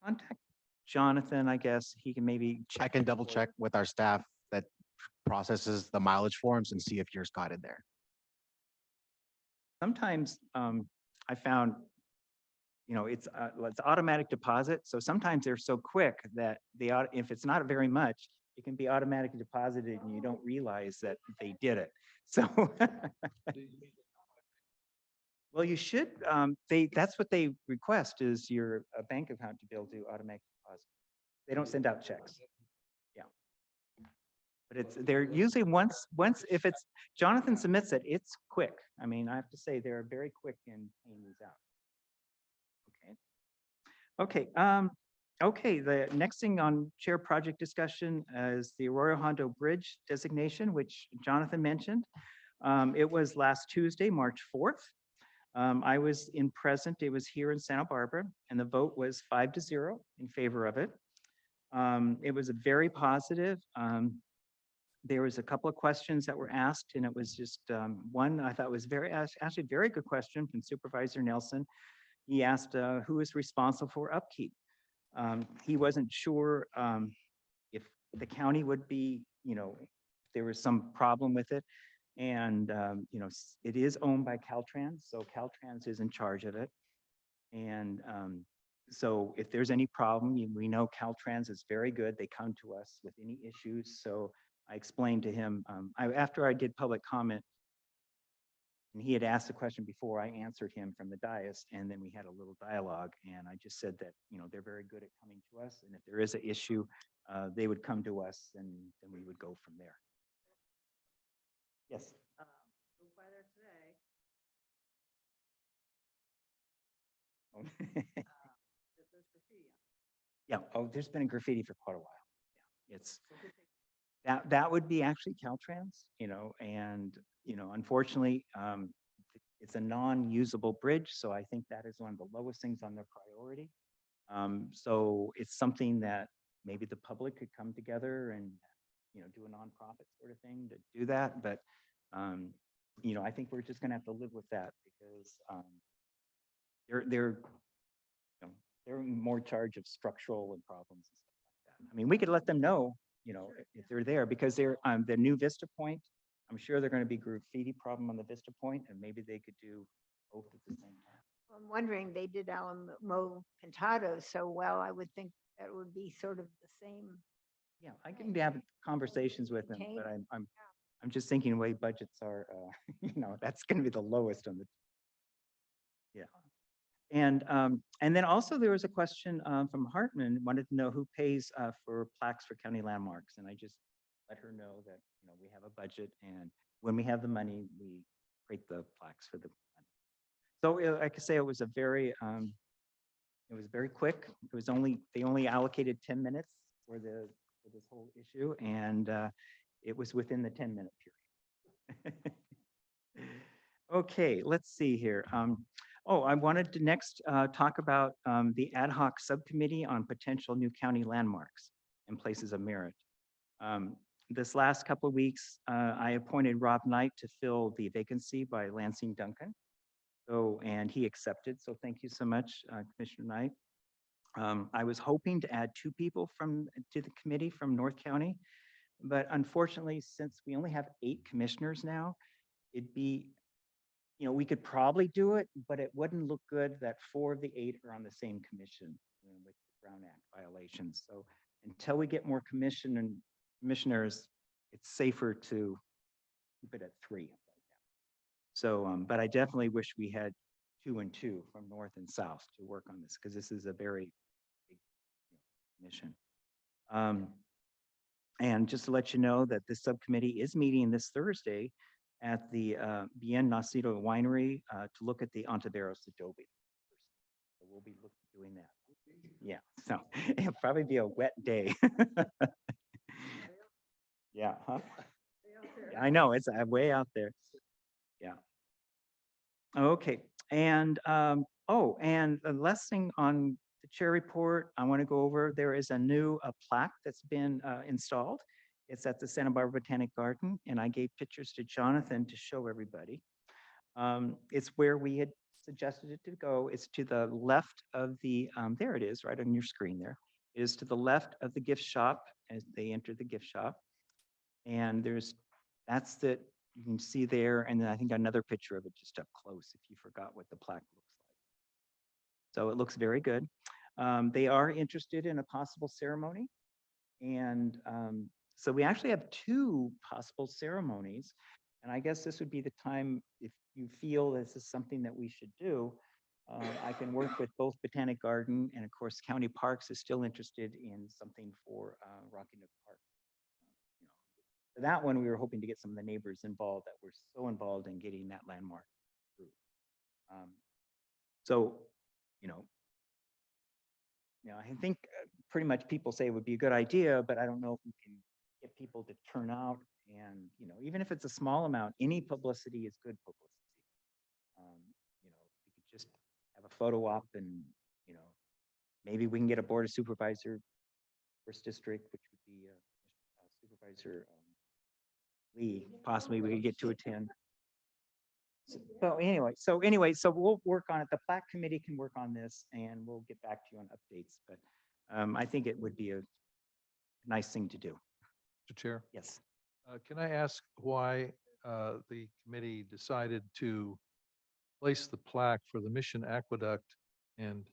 Contact Jonathan, I guess. He can maybe check. I can it double for you. check with our staff that processes the mileage forms and see if yours got in there. Sometimes I found, it's automatic deposit. So sometimes they're so quick that if it's not very much, it can be automatically deposited and you don't realize that they did it. So, well, you should, that's what they request is your bank account to be able to do automatic deposit. They don't send out checks. Yeah. But they're usually once, if it's, Jonathan submits it, it's quick. I mean, I have to say they're very quick in paying these out. Okay. Okay, the next thing on chair project discussion is the Arroyo Hondo Bridge designation, which Jonathan mentioned. It was last Tuesday, March 4th. I was present, it was here in Santa Barbara, and the vote was 5-0 in favor of it. It was a very positive. There was a couple of questions that were asked, and it was just one I thought was actually very good question from Supervisor Nelson. He asked who is responsible for upkeep. He wasn't sure if the county would be, if there was some problem with it. And, it is owned by Caltrans, so Caltrans is in charge of it. And so if there's any problem, we know Caltrans is very good. They come to us with any issues. So I explained to him, after I did public comment, and he had asked the question before, I answered him from the dais, and then we had a little dialogue. And I just said that, they're very good at coming to us. And if there is an issue, they would come to us, and then we would go from there. Yes. Yeah, there's been graffiti for quite a while. Yeah, it's that would be actually Caltrans, and unfortunately, it's a non-usable bridge, so I think that is one of the lowest things on their priority. So it's something that maybe the public could come together and do a nonprofit sort of thing to do that, but I think we're just gonna have to live with that because they're in more charge of structural and problems and stuff like that. I mean, we could let them know, if they're there because they're the new Vista Point. I'm sure they're going to be graffiti problem on the Vista Point, and maybe they could do both at the same time. I'm wondering, they did Alamo Pintado so well, I would think that would be sort of the same. Yeah, I can have conversations with them, but I'm just thinking the way budgets are, that's going to be the lowest on the. Yeah. And then also there was a question from Hartman, wanted to know who pays for plaques for county landmarks. And I just let her know that, we have a budget, and when we have the money, we create the plaques for the money. So I could say it was very quick. It was they only allocated 10 minutes for this whole issue, and it was within the 10-minute period. Okay, let's see here. I wanted to next talk about the ad hoc subcommittee on potential new county landmarks and places of merit. This last couple of weeks, I appointed Rob Knight to fill the vacancy by Lansing Duncan. And he accepted. So thank you so much, Commissioner Knight. I was hoping to add 2 people to the committee from North County, but unfortunately, since we only have 8 commissioners now, it'd be, we could probably do it, but it wouldn't look good that 4 of the 8 are on the same commission with the Brown Act violations. So until we get more commissioners, it's safer to keep it at 3. So, but I definitely wish we had 2 and 2 from north and south to work on this, because this is a very big mission. And just to let you know that this subcommittee is meeting this Thursday at the Bien Nacido Winery to look at the Ontiveros adobe. So we'll be doing that. Yeah, so it'll probably be a wet day. Yeah, huh? Yeah, I know, it's way out there. Yeah. Okay, and, and the last thing on the chair report, I want to go over, there is a new plaque that's been installed. It's at the Santa Barbara Botanic Garden, and I gave pictures to Jonathan to show everybody. It's where we had suggested it to go. It's to the left of the, there it is, right on your screen there. It is to the left of the gift shop as they enter the gift shop. And that's that you can see there. And then I think another picture of it just up close if you forgot what the plaque looks like. So it looks very good. They are interested in a possible ceremony. And so we actually have 2 possible ceremonies. And I guess this would be the time, if you feel this is something that we should do, I can work with both Botanic Garden and of course County Parks is still interested in something for Rocky Nook Park. For that one, we were hoping to get some of the neighbors involved that were so involved in getting that landmark through. So, I think pretty much people say it would be a good idea, but I don't know if we can get people to turn out. And, even if it's a small amount, any publicity is good publicity. We could just have a photo op and, maybe we can get a board of supervisor, first district, which would be Supervisor Lee, possibly we could get to attend. So anyway, so we'll work on it. The plaque committee can work on this and we'll get back to you on updates, but I think it would be a nice thing to do. Mr. Chair, Yes. can I ask why the committee decided to place the plaque for the Mission Aqueduct and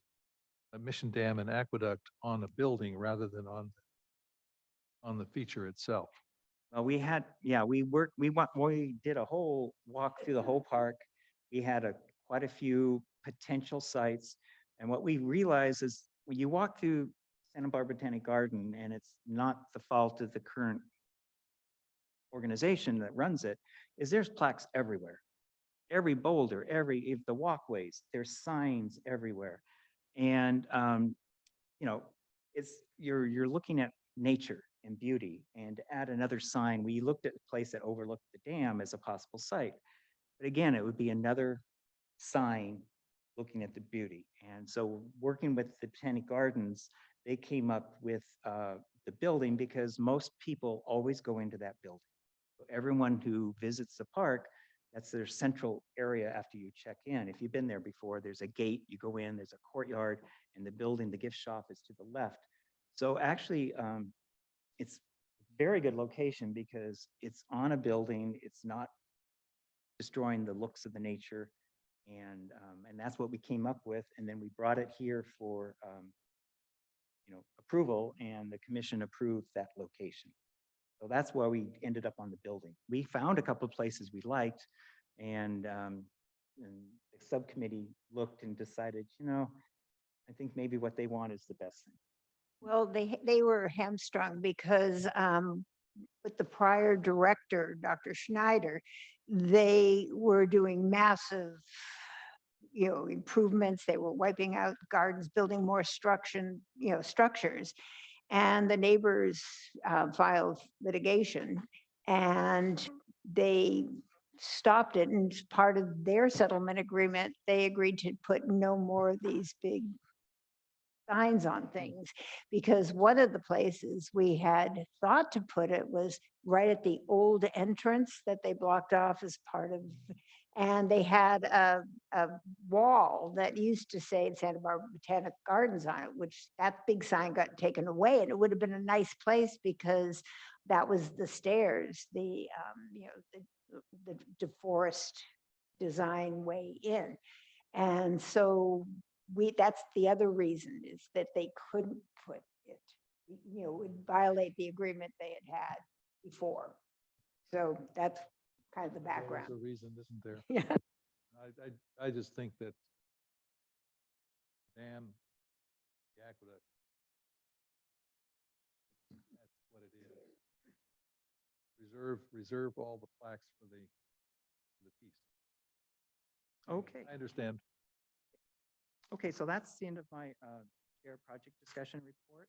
Mission Dam and Aqueduct on a building rather than on the feature itself? We had, we did a whole walk through the whole park. We had quite a few potential sites. And what we realized is when you walk through Santa Barbara Botanic Garden, and it's not the fault of the current organization that runs it, is there's plaques everywhere. Every boulder, if the walkways, there's signs everywhere. And, you're looking at nature and beauty, and to add another sign, we looked at a place that overlooked the dam as a possible site. But again, it would be another sign looking at the beauty. And so working with the Botanic Gardens, they came up with the building because most people always go into that building. So everyone who visits the park, that's their central area after you check in. If you've been there before, there's a gate, you go in, there's a courtyard, and the building, the gift shop is to the left. So actually, it's a very good location because it's on a building, it's not destroying the looks of the nature. And that's what we came up with. And then we brought it here for, approval, and the commission approved that location. So that's why we ended up on the building. We found a couple of places we liked, and the subcommittee looked and decided, I think maybe what they want is the best thing. Well, they were hamstrung because with the prior director, Dr. Schneider, they were doing massive, improvements. They were wiping out gardens, building more structures. And the neighbors filed litigation, and they stopped it. And as part of their settlement agreement, they agreed to put no more of these big signs on things, because one of the places we had thought to put it was right at the old entrance that they blocked off as part of, and they had a wall that used to say Santa Barbara Botanic Gardens on it, which that big sign got taken away, and it would have been a nice place because that was the stairs, the DeForest design way in. And so that's the other reason, is that they couldn't put it, would violate the agreement they had before. So that's kind of the background. There's a reason, isn't there? Yeah. I just think that dam, the aqueduct. That's what it is. Reserve all the plaques for the piece. Okay. I understand. Okay, so that's the end of my chair project discussion report.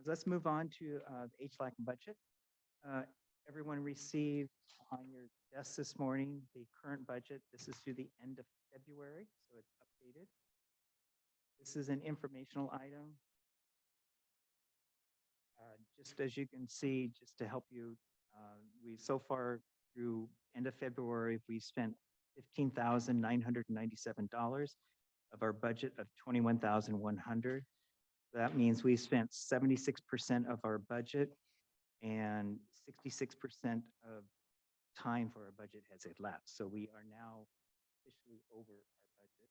Let's move on to the HLAC budget. Everyone received on your desk this morning the current budget. This is through the end of February, so it's updated. This is an informational item. Just as you can see, just to help you, we so far through end of February, we spent $15,997 of our budget of $21,100. That means we spent 76% of our budget and 66% of time for our budget has elapsed. So we are now officially over our budget.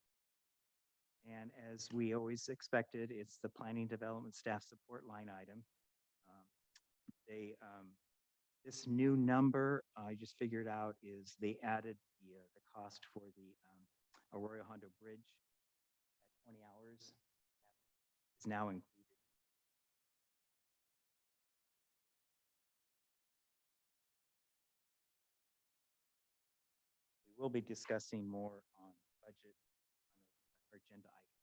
And as we always expected, it's the planning development staff support line item. This new number I just figured out is they added the cost for the Arroyo Hondo Bridge at 20 hours. It's now included. We will be discussing more on budget on our agenda item.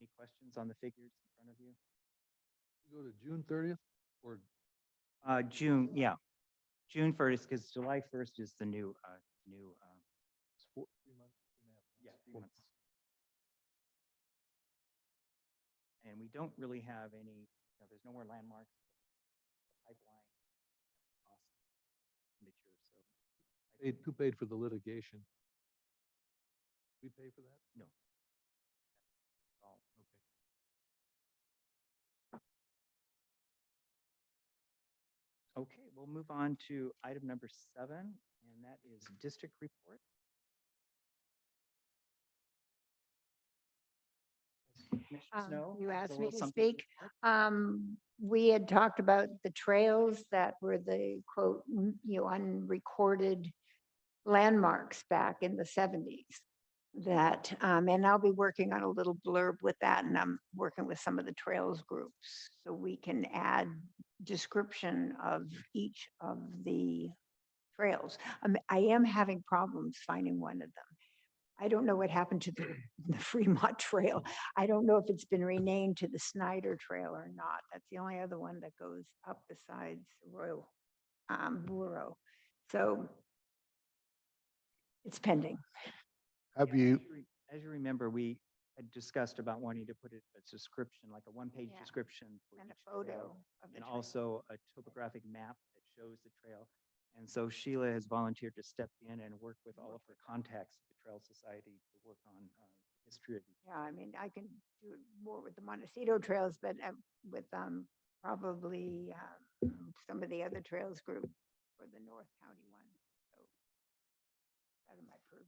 Any questions on the figures in front of you? You go to June 30th or June, yeah, June 1st, because July 1st is the new. it's 3 months? 3.5 months? Yeah, 3 months. And we don't really have any, there's no more landmarks, pipeline, cost, expenditure, so. Who paid for the litigation? We pay for that? No. All, Okay. okay, we'll move on to item number 7, and that is district report. As commissioners know, You asked so me will to some people speak. report. We had talked about the trails that were the quote, unrecorded landmarks back in the 70s. That, and I'll be working on a little blurb with that, and I'm working with some of the trails groups, so we can add description of each of the trails. I am having problems finding one of them. I don't know what happened to the Fremont Trail. I don't know if it's been renamed to the Snyder Trail or not. That's the only other one that goes up besides Royal Borough. So it's pending. Have Yeah, you, as you remember, we had discussed about wanting to put it a description, like a one-page Yeah. description for And a each photo trail, of the and trail. also a topographic map that shows the trail. And so Sheila has volunteered to step in and work with all of her contacts at the Trail Society to work on history of these. Yeah, I mean, I can do it more with the Montecito trails, but with probably some of the other trails group for the North County one. So out of my purview.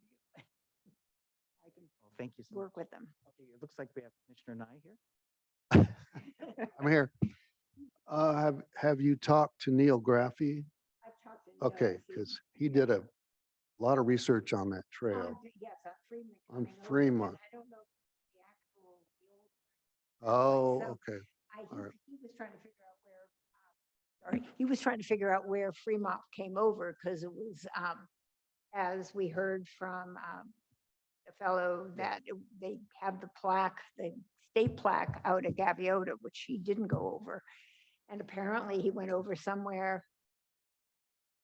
I can Well, thank you so much. work with them. Okay, it looks like we have Commissioner Nye here. I'm here. Have you talked to Neil Graffy? I've talked to Neil, Okay, he- because he did a lot of research on that Oh, trail. yes, on Fremont. On coming over, but Fremont. I don't know the actual, the old. Oh, myself. okay. All right. He was trying to figure out where, sorry, he was trying to figure out where Fremont came over, because it was, as we heard from the fellow that they have the plaque, the state plaque out at Gaviota, which he didn't go over. And apparently he went over somewhere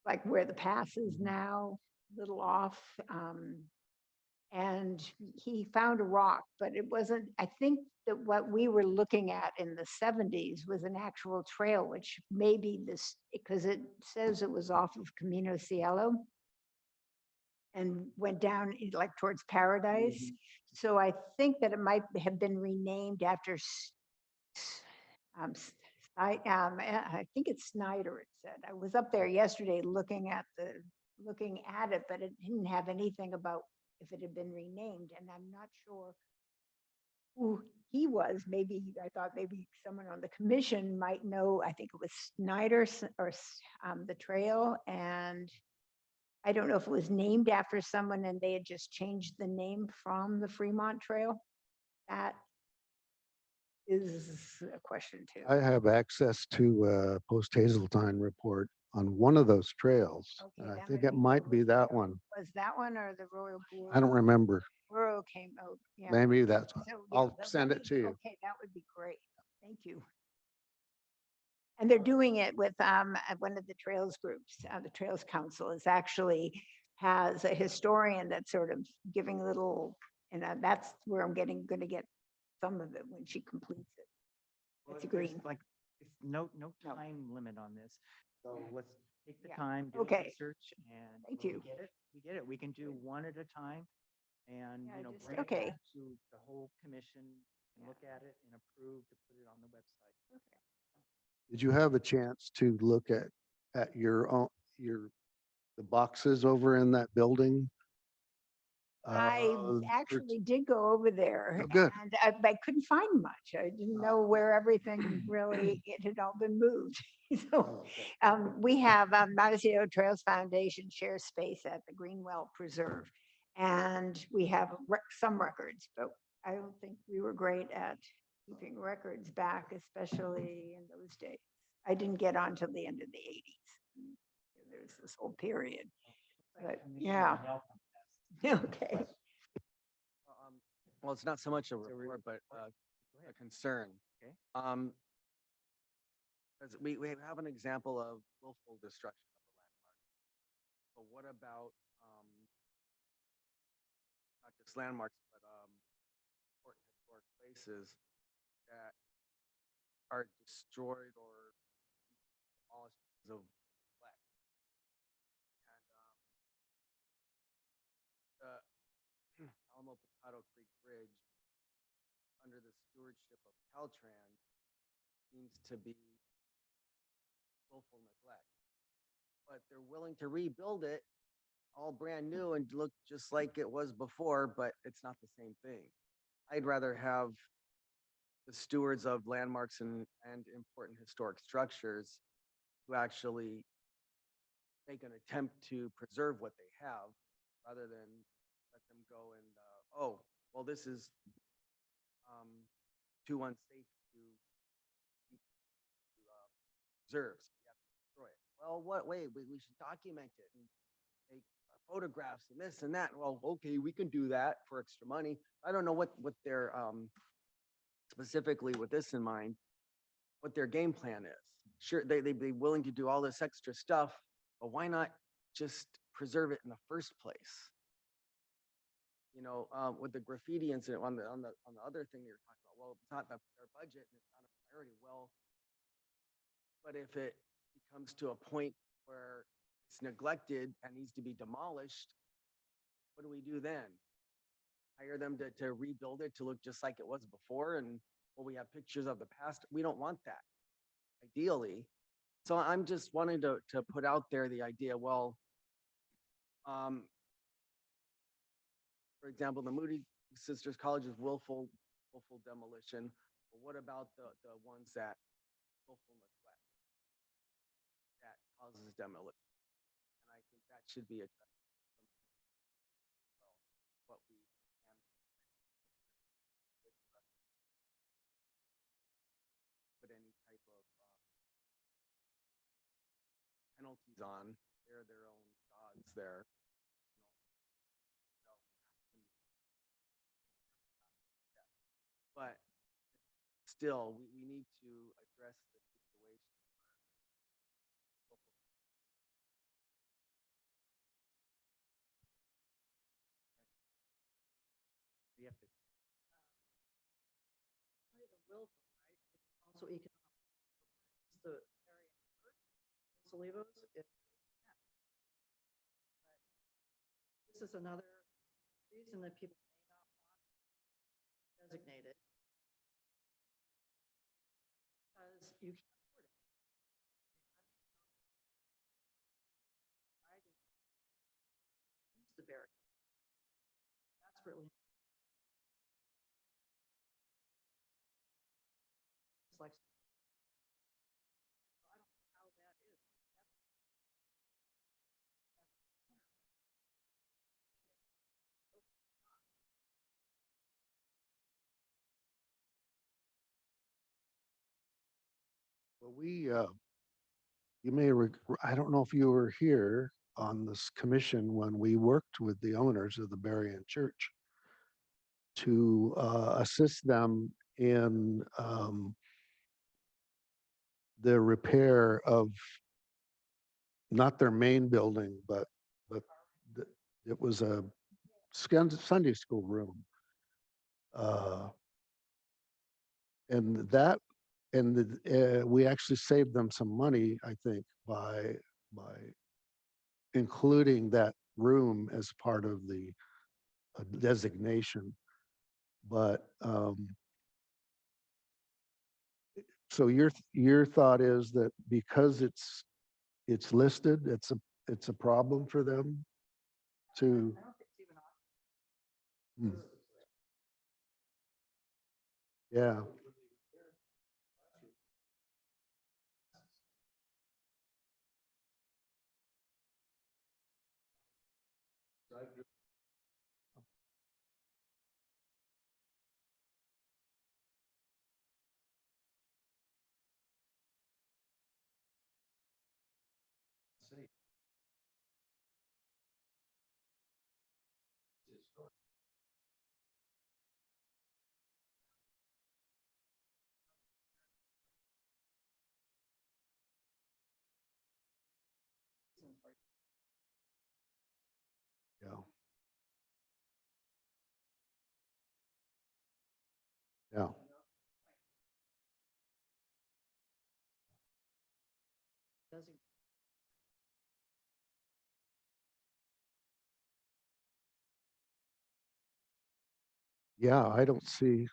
like where the pass is now, little off. And he found a rock, but it wasn't, I think that what we were looking at in the 70s was an actual trail, which maybe this, because it says it was off of Camino Cielo and went down like towards Paradise. So I think that it might have been renamed after, I think it's Snyder, it said. I was up there yesterday looking at it, but it didn't have anything about if it had been renamed, and I'm not sure who he was. Maybe, I thought maybe someone on the commission might know. I think it was Snyder or the trail, and I don't know if it was named after someone and they had just changed the name from the Fremont Trail. That is a question too. I have access to Post Hazeltine report on one of those trails. Okay, And I that think might it be might what be was that there. one. Was that one or the Royal Blue? I don't remember. Borough came out, yeah. Maybe that's, So, yeah, I'll but send let it to you. Okay, that would be great. Thank you. And they're doing it with one of the Trails groups. The Trails Council is actually has a historian that's sort of giving little, and that's where I'm going to get some of it when she completes it. Well, It's there's green. Like, it's no No. time limit on this. So let's take the Yeah. time, do the Okay. research and. Thank when you. We get it. We get it. We can do one at a time and, Yeah, just- bring it okay. back to the whole commission, and look at it and approve to put it on the website. Did you have a chance to look at your own, the boxes over in that building? I for- actually did go over there. Oh, good. And I couldn't find much. I didn't know where everything really, it had all been moved. So we have Montecito Trails Foundation shares space at the Greenwell Preserve. And we have some records, but I don't think we were great at keeping records back, especially in those days. I didn't get on till the end of the 80s. There's this whole period. But yeah. Okay. Well, it's not so much a report, but a concern. Okay. As we have an example of willful destruction of the landmark. But what about, not just landmarks, but, important historic places that are destroyed or demolished because of neglect? And, the Alamo Potato Creek Bridge, under the stewardship of Caltrans, seems to be willful neglect. But they're willing to rebuild it all brand new and look just like it was before, but it's not the same thing. I'd rather have the stewards of landmarks and important historic structures who actually make an attempt to preserve what they have rather than let them go and, oh, well, this is too unsafe to preserve. So we have to destroy it. Well, wait, we should document it and take photographs and this and that. Well, okay, we can do that for extra money. I don't know what their, specifically with this in mind, what their game plan is. Sure, they'd be willing to do all this extra stuff, but why not just preserve it in the first place? With the graffiti incident on the other thing you're talking about, well, it's not their budget and it's not a priority. Well, but if it comes to a point where it's neglected and needs to be demolished, what do we do then? Hire them to rebuild it to look just like it was before? And well, we have pictures of the past. We don't want that, ideally. So I'm just wanting to put out there the idea, well, for example, the Moody Sisters College is willful demolition. But what about the ones that willful neglect that causes demolition? And I think that should be addressed. What we can put any type of penalties on. They're their own gods there. But still, we need to address the situation. We have to. Also economic. The area Solivos, this is another reason that people may not want designated. Because you can't afford it. Use the barrier. That's really. It's like. I don't know how that is. Well, you may, I don't know if you were here on this commission when we worked with the owners of the Berrien Church to assist them in the repair of not their main building, but it was a Sunday school room. And that, and we actually saved them some money, I think, by including that room as part of the designation. But so your thought is that because it's listed, it's a problem for them to. Hmm. Yeah. Yeah. Yeah. Yeah, I don't see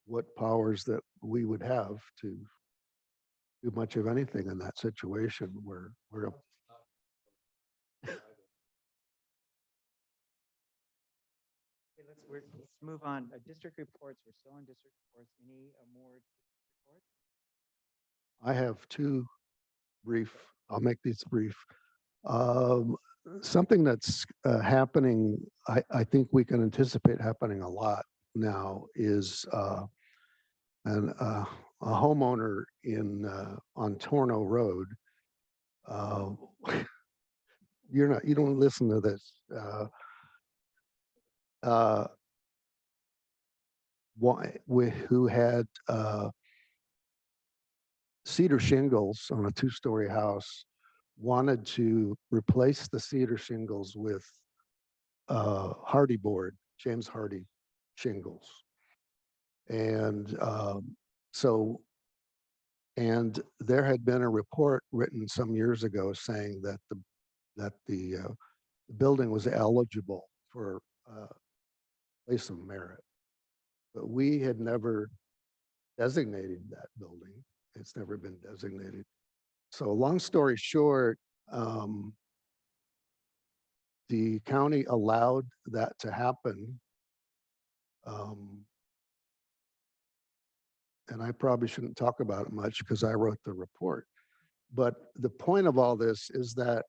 what powers that we would have to do much of anything in that situation where we're. Okay, let's move on. District reports, we're still on district reports. Any more district reports? I have two brief, I'll make these brief. Something that's happening, I think we can anticipate happening a lot now is a homeowner on Torno Road. You don't listen to this. Who had cedar shingles on a 2-story house, wanted to replace the cedar shingles with Hardy board, James Hardy shingles. And and there had been a report written some years ago saying that the building was eligible for place of merit, but we had never designated that building. It's never been designated. So long story short, the county allowed that to happen. And I probably shouldn't talk about it much because I wrote the report. But the point of all this is that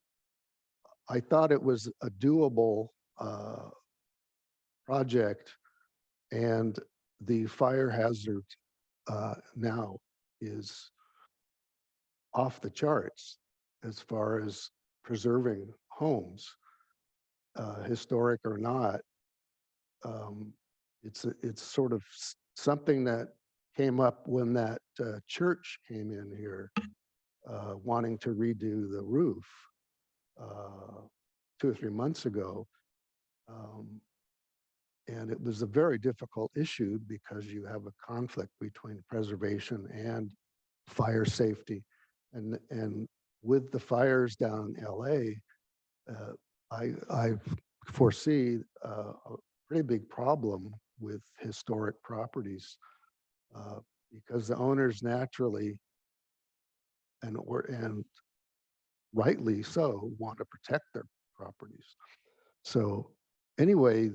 I thought it was a doable project, and the fire hazard now is off the charts as far as preserving homes, historic or not. It's sort of something that came up when that church came in here wanting to redo the roof 2 or 3 months ago. And it was a very difficult issue because you have a conflict between preservation and fire safety. And with the fires down in LA, I foresee a pretty big problem with historic properties because the owners naturally and rightly so want to protect their properties. So anyway,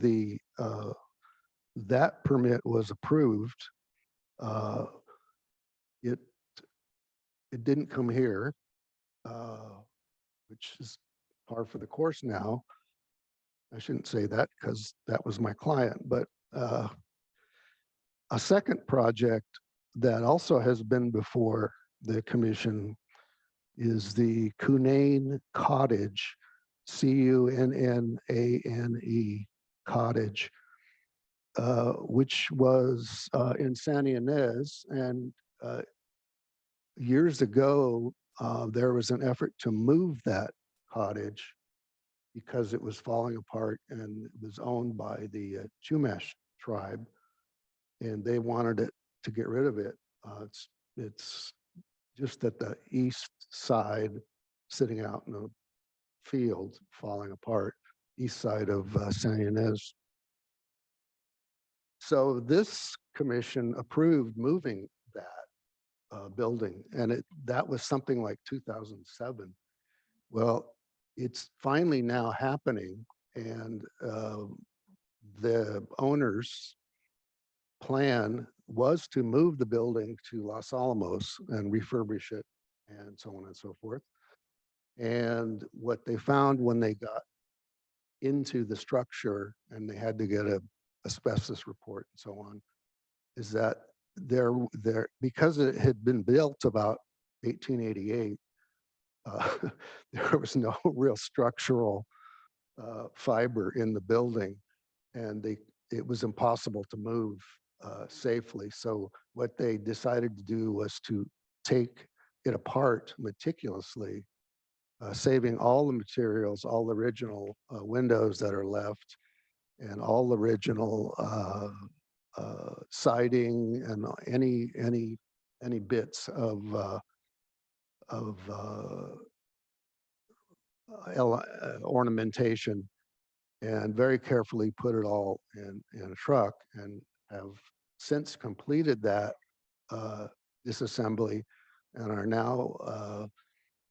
that permit was approved. It didn't come here, which is par for the course now. I shouldn't say that because that was my client, but a second project that also has been before the commission is the Cunane Cottage, Cunnane Cottage, which was in Santa Ynez. And years ago, there was an effort to move that cottage because it was falling apart and it was owned by the Chumash tribe, and they wanted it to get rid of it. It's just at the east side, sitting out in a field, falling apart, east side of Santa Ynez. So this commission approved moving that building, and that was something like 2007. Well, it's finally now happening, and the owner's plan was to move the building to Los Alamos and refurbish it and so on and so forth. And what they found when they got into the structure and they had to get a asbestos report and so on, is that there because it had been built about 1888, there was no real structural fiber in the building, and it was impossible to move safely. So what they decided to do was to take it apart meticulously, saving all the materials, all the original windows that are left, and all the original siding and any bits of ornamentation, and very carefully put it all in a truck, and have since completed that disassembly and are now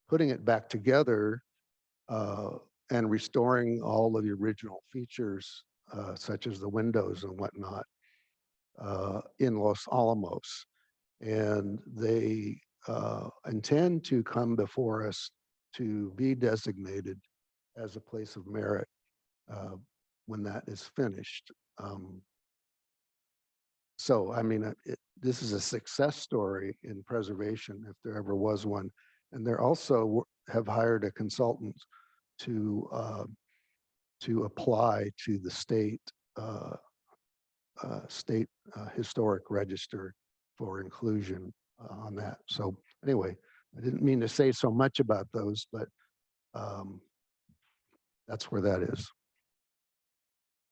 putting it back together and restoring all of the original features, such as the windows and whatnot, in Los Alamos. And they intend to come before us to be designated as a place of merit when that is finished. So, I mean, this is a success story in preservation, if there ever was one. And they're also have hired a consultant to apply to the state historic register for inclusion on that. So anyway, I didn't mean to say so much about those, but that's where that is.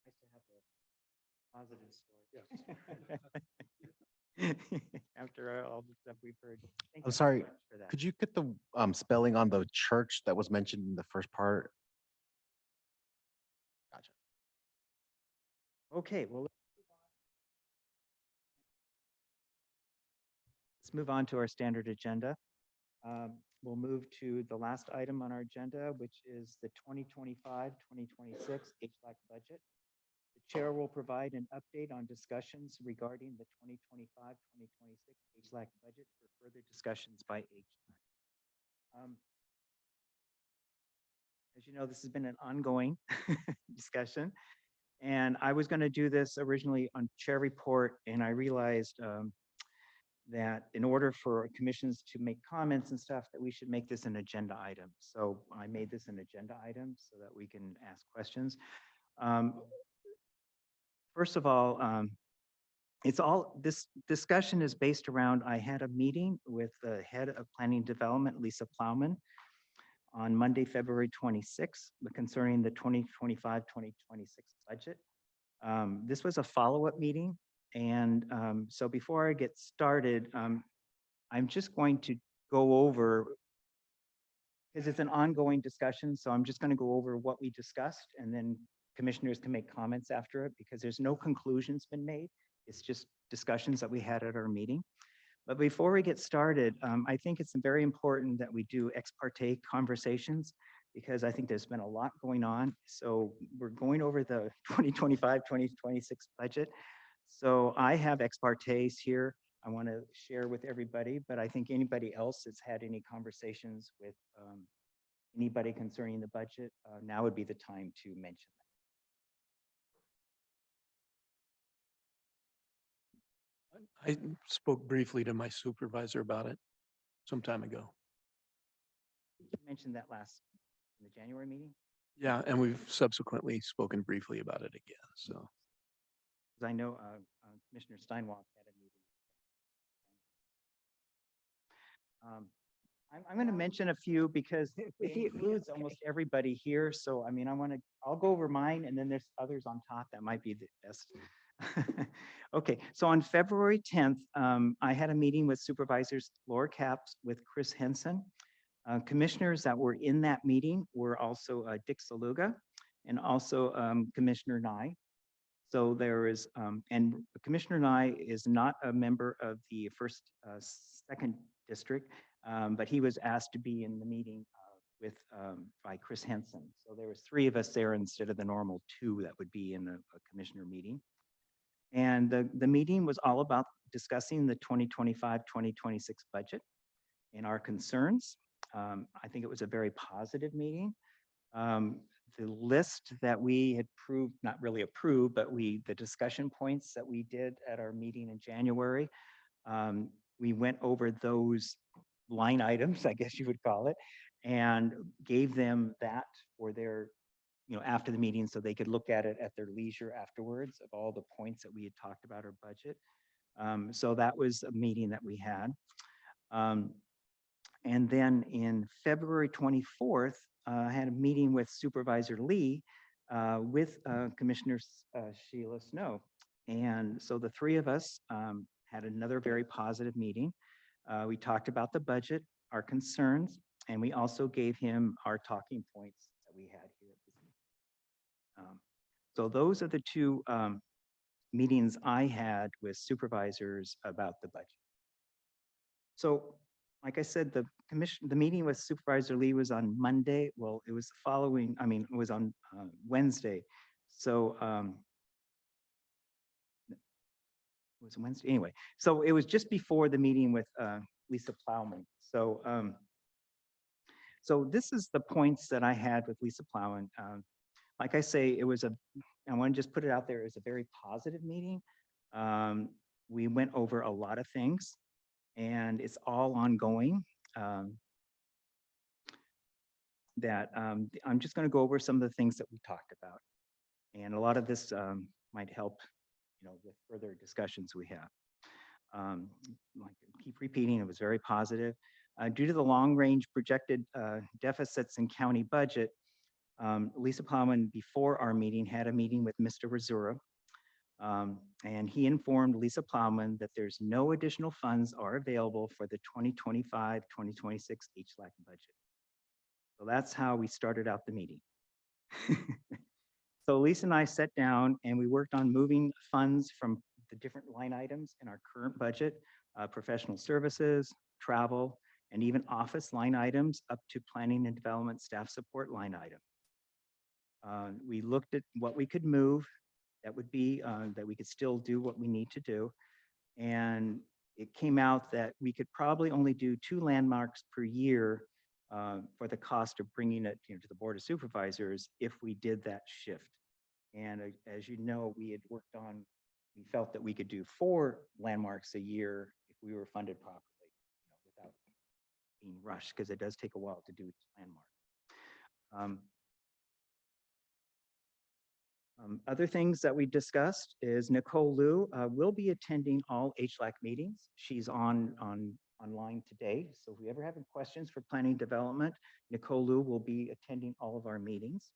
Nice to have a positive story. After all the stuff we've heard. Thank I'm you so sorry, much for that. could you get the spelling on the church that was mentioned in the first part? Gotcha. Okay, well, let's move on to our standard agenda. We'll move to the last item on our agenda, which is the 2025-2026 HLAC budget. The chair will provide an update on discussions regarding the 2025-2026 HLAC budget for further discussions by HLAC. As you know, this has been an ongoing discussion, and I was going to do this originally on chair report, and I realized that in order for commissions to make comments and stuff, that we should make this an agenda item. So I made this an agenda item so that we can ask questions. First of all, this discussion is based around, I had a meeting with the head of planning development, Lisa Plowman, on Monday, February 26th, concerning the 2025-2026 budget. This was a follow-up meeting. And so before I get started, I'm just going to go over, because it's an ongoing discussion, so I'm just going to go over what we discussed, and then commissioners can make comments after it, because there's no conclusions been made. It's just discussions that we had at our meeting. But before we get started, I think it's very important that we do ex parte conversations, because I think there's been a lot going on. So we're going over the 2025-2026 budget. So I have ex partes here I want to share with everybody, but I think anybody else that's had any conversations with anybody concerning the budget, now would be the time to mention that. I spoke briefly to my supervisor about it. some time ago. You mentioned that last, in the January meeting, Yeah, and we've subsequently spoken briefly about it again, so. because I know Commissioner Steinwalk had a meeting. I'm going to mention a few because it includes almost everybody here. So, I mean, I'll go over mine and then there's others on top that might be the best. Okay, so on February 10th, I had a meeting with Supervisors Laura Capps with Chris Henson. Commissioners that were in that meeting were also Dick Saluga and also Commissioner Nye. So there is, and Commissioner Nye is not a member of the second district, but he was asked to be in the meeting by Chris Henson. So there was 3 of us there instead of the normal 2 that would be in a commissioner meeting. And the meeting was all about discussing the 2025-2026 budget and our concerns. I think it was a very positive meeting. The list that we had approved, not really approved, but the discussion points that we did at our meeting in January, we went over those line items, I guess you would call it, and gave them that for their, after the meeting so they could look at it at their leisure afterwards of all the points that we had talked about our budget. So that was a meeting that we had. And then in February 24th, I had a meeting with Supervisor Lee with Commissioner Sheila Snow. And so the 3 of us had another very positive meeting. We talked about the budget, our concerns, and we also gave him our talking points that we had here at this meeting. So those are the 2 meetings I had with supervisors about the budget. So like I said, the meeting with Supervisor Lee was on Monday. Well, it was the following, it was on Wednesday. So it was Wednesday anyway. So it was just before the meeting with Lisa Plowman. So so this is the points that I had with Lisa Plowman. Like I say, I want to just put it out there, it was a very positive meeting. We went over a lot of things. And it's all ongoing. I'm just going to go over some of the things that we talked about. And a lot of this might help, with further discussions we have. Like I keep repeating, it was very positive. Due to the long-range projected deficits in county budget, Lisa Plowman, before our meeting, had a meeting with Mr. Razura. And he informed Lisa Plowman that there's no additional funds are available for the 2025-2026 HLAC budget. So that's how we started out the meeting. So Lisa and I sat down and we worked on moving funds from the different line items in our current budget, professional services, travel, and even office line items up to planning and development staff support line item. We looked at what we could move that would be that we could still do what we need to do. And it came out that we could probably only do 2 landmarks per year for the cost of bringing it to the Board of Supervisors if we did that shift. And as you know, we felt that we could do 4 landmarks a year if we were funded properly, without being rushed, because it does take a while to do each landmark. Other things that we discussed is Nicole Liu will be attending all HLAC meetings. She's online today. So if we ever have any questions for planning development, Nicole Liu will be attending all of our meetings.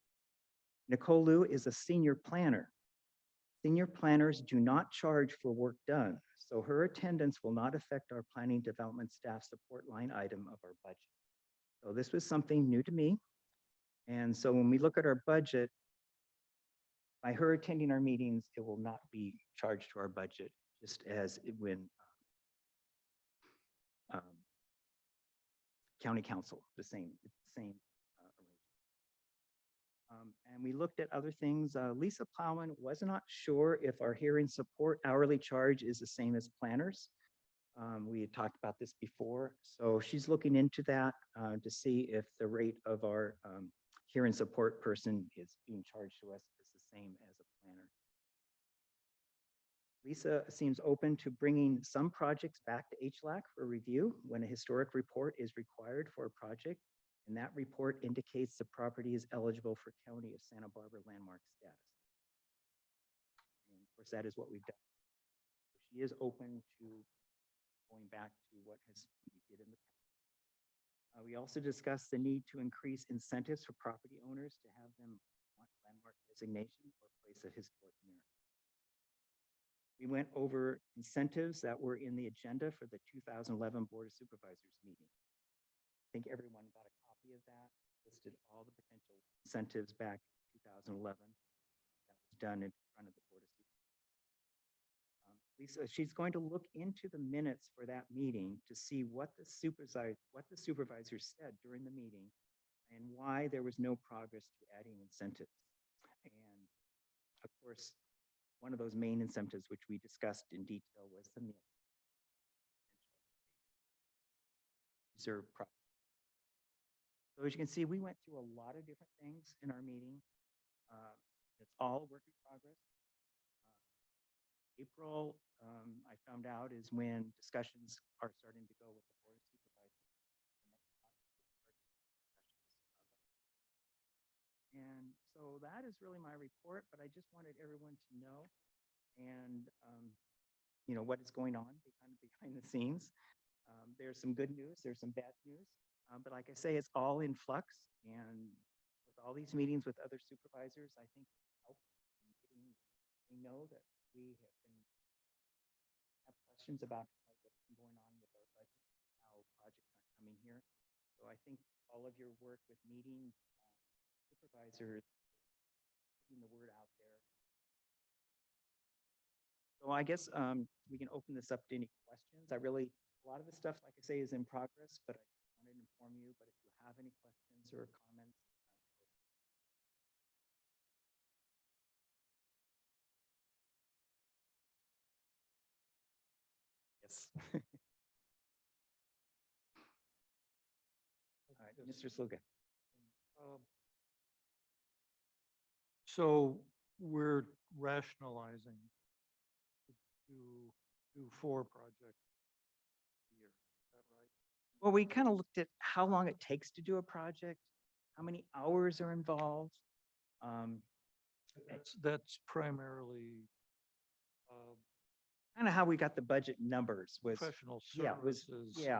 Nicole Liu is a senior planner. Senior planners do not charge for work done, so her attendance will not affect our planning development staff support line item of our budget. So this was something new to me. And so when we look at our budget, by her attending our meetings, it will not be charged to our budget, just as when county council, the same arrangement. And we looked at other things. Lisa Plowman was not sure if our hearing support hourly charge is the same as planners. We had talked about this before, so she's looking into that to see if the rate of our hearing support person is being charged to us is the same as a planner. Lisa seems open to bringing some projects back to HLAC for review when a historic report is required for a project, and that report indicates the property is eligible for County of Santa Barbara landmark status. And of course, that is what we've done. She is open to going back to what we did in the past. We also discussed the need to increase incentives for property owners to have them want landmark designation or place of historic merit. We went over incentives that were in the agenda for the 2011 Board of Supervisors meeting. I think everyone got a copy of that, listed all the potential incentives back in 2011. That was done in front of the Board of Supervisors. Lisa, she's going to look into the minutes for that meeting to see what the supervisors said during the meeting and why there was no progress to adding incentives. And of course, one of those main incentives, which we discussed in detail, was the meal reserve project. So as you can see, we went through a lot of different things in our meeting. It's all work in progress. April, I found out, is when discussions are starting to go with the Board of Supervisors. And so that is really my report, but I just wanted everyone to know and what is going on behind the scenes. There's some good news, there's some bad news, but like I say, it's all in flux, and with all these meetings with other supervisors, I think help in getting, we know that we have questions about what's been going on with our budget, how projects aren't coming here. So I think all of your work with meeting supervisors, getting the word out there. So I guess we can open this up to any questions. A lot of the stuff, like I say, is in progress, but I wanted to inform you, but if you have any questions or comments. Yes. All right, Mr. Sluga. So we're rationalizing to do 4 projects a year, is that right? Well, we kind of looked at how long it takes to do a project, how many hours are involved. That's primarily Kind of how we got the budget numbers was, professional yeah, was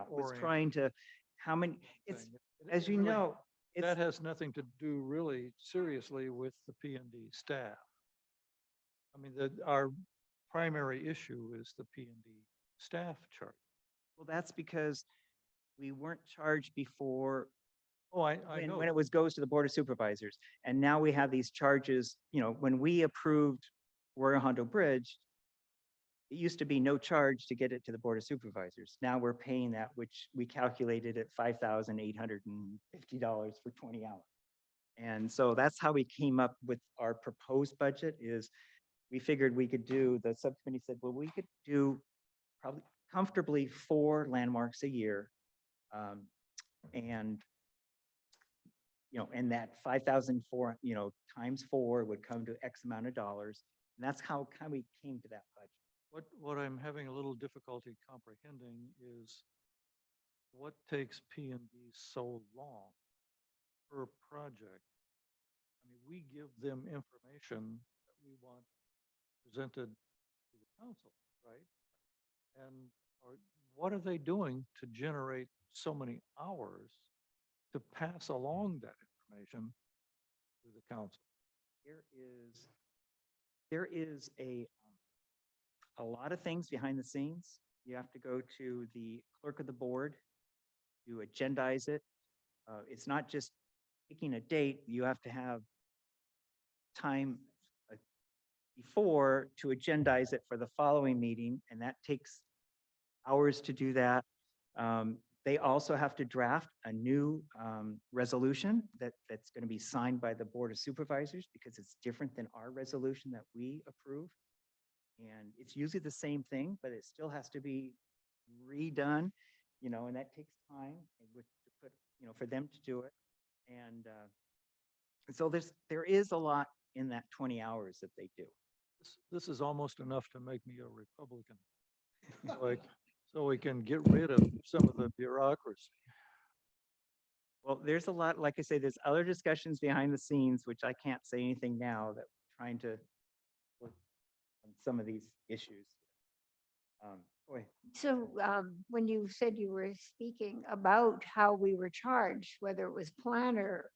oriented trying to, how many, it's, thing. as you really- know, it's, That has nothing to do really seriously with the P and D staff. I mean, our primary issue is the P and D staff chart. well, that's because we weren't charged before Oh, I know. when it goes to the Board of Supervisors. And now we have these charges, when we approved Royal Hondo Bridge, it used to be no charge to get it to the Board of Supervisors. Now we're paying that, which we calculated at $5,850 for 20 hours. And so that's how we came up with our proposed budget is we figured we could do, the subcommittee said, well, we could do probably comfortably 4 landmarks a year. And that 5,004, times 4 would come to X amount of dollars. And that's how we came to that budget. What I'm having a little difficulty comprehending is what takes P and D so long per project? I mean, we give them information that we want presented to the council, right? And what are they doing to generate so many hours to pass along that information to the council? There is a lot of things behind the scenes. You have to go to the clerk of the board, you agendize it. It's not just picking a date, you have to have time before to agendize it for the following meeting, and that takes hours to do that. They also have to draft a new resolution that's going to be signed by the Board of Supervisors because it's different than our resolution that we approve. And it's usually the same thing, but it still has to be redone, and that takes time for them to do it. And so there is a lot in that 20 hours that they do. This is almost enough to make me a Republican. So we can get rid of some of the bureaucracy. Well, there's a lot, like I say, there's other discussions behind the scenes, which I can't say anything now that we're trying to work on some of these issues. Go ahead. So when you said you were speaking about how we were charged, whether it was planner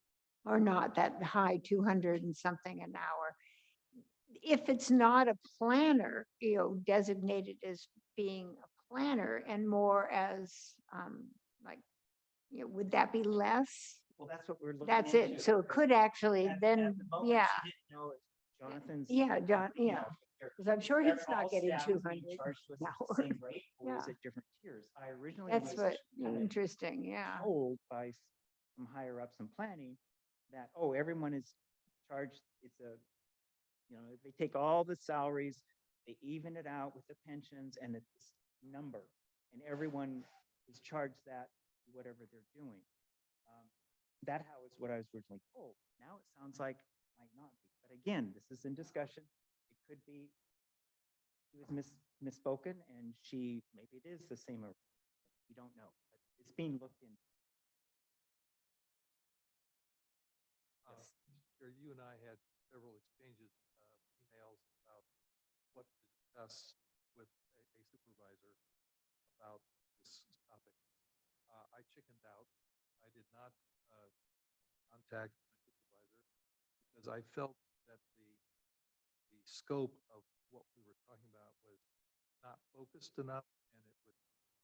or not, that high 200 and something an hour, if it's not a planner, designated as being a planner and more as like, would that be less? Well, that's what we're looking. That's it. So it could actually then, yeah, Jonathan's. yeah, John, yeah. Because I'm sure They're he's all not getting staff being 200 charged with an the hour. same rate, or is Yeah. it different tiers? I originally That's was what, kind of interesting, yeah. told by some higher ups in planning that, oh, everyone is charged, it's a, they take all the salaries, they even it out with the pensions and it's this number, and everyone is charged that, whatever they're doing. That how is what I was originally told. Now it sounds like it might not be, but again, this is in discussion. It could be she was misspoken and maybe it is the same, or we don't know, but it's being looked into. Yes. Sure, you and I had several exchanges, emails about what to discuss with a supervisor about this topic. I chickened out. I did not contact my supervisor because I felt that the scope of what we were talking about was not focused enough, and it would,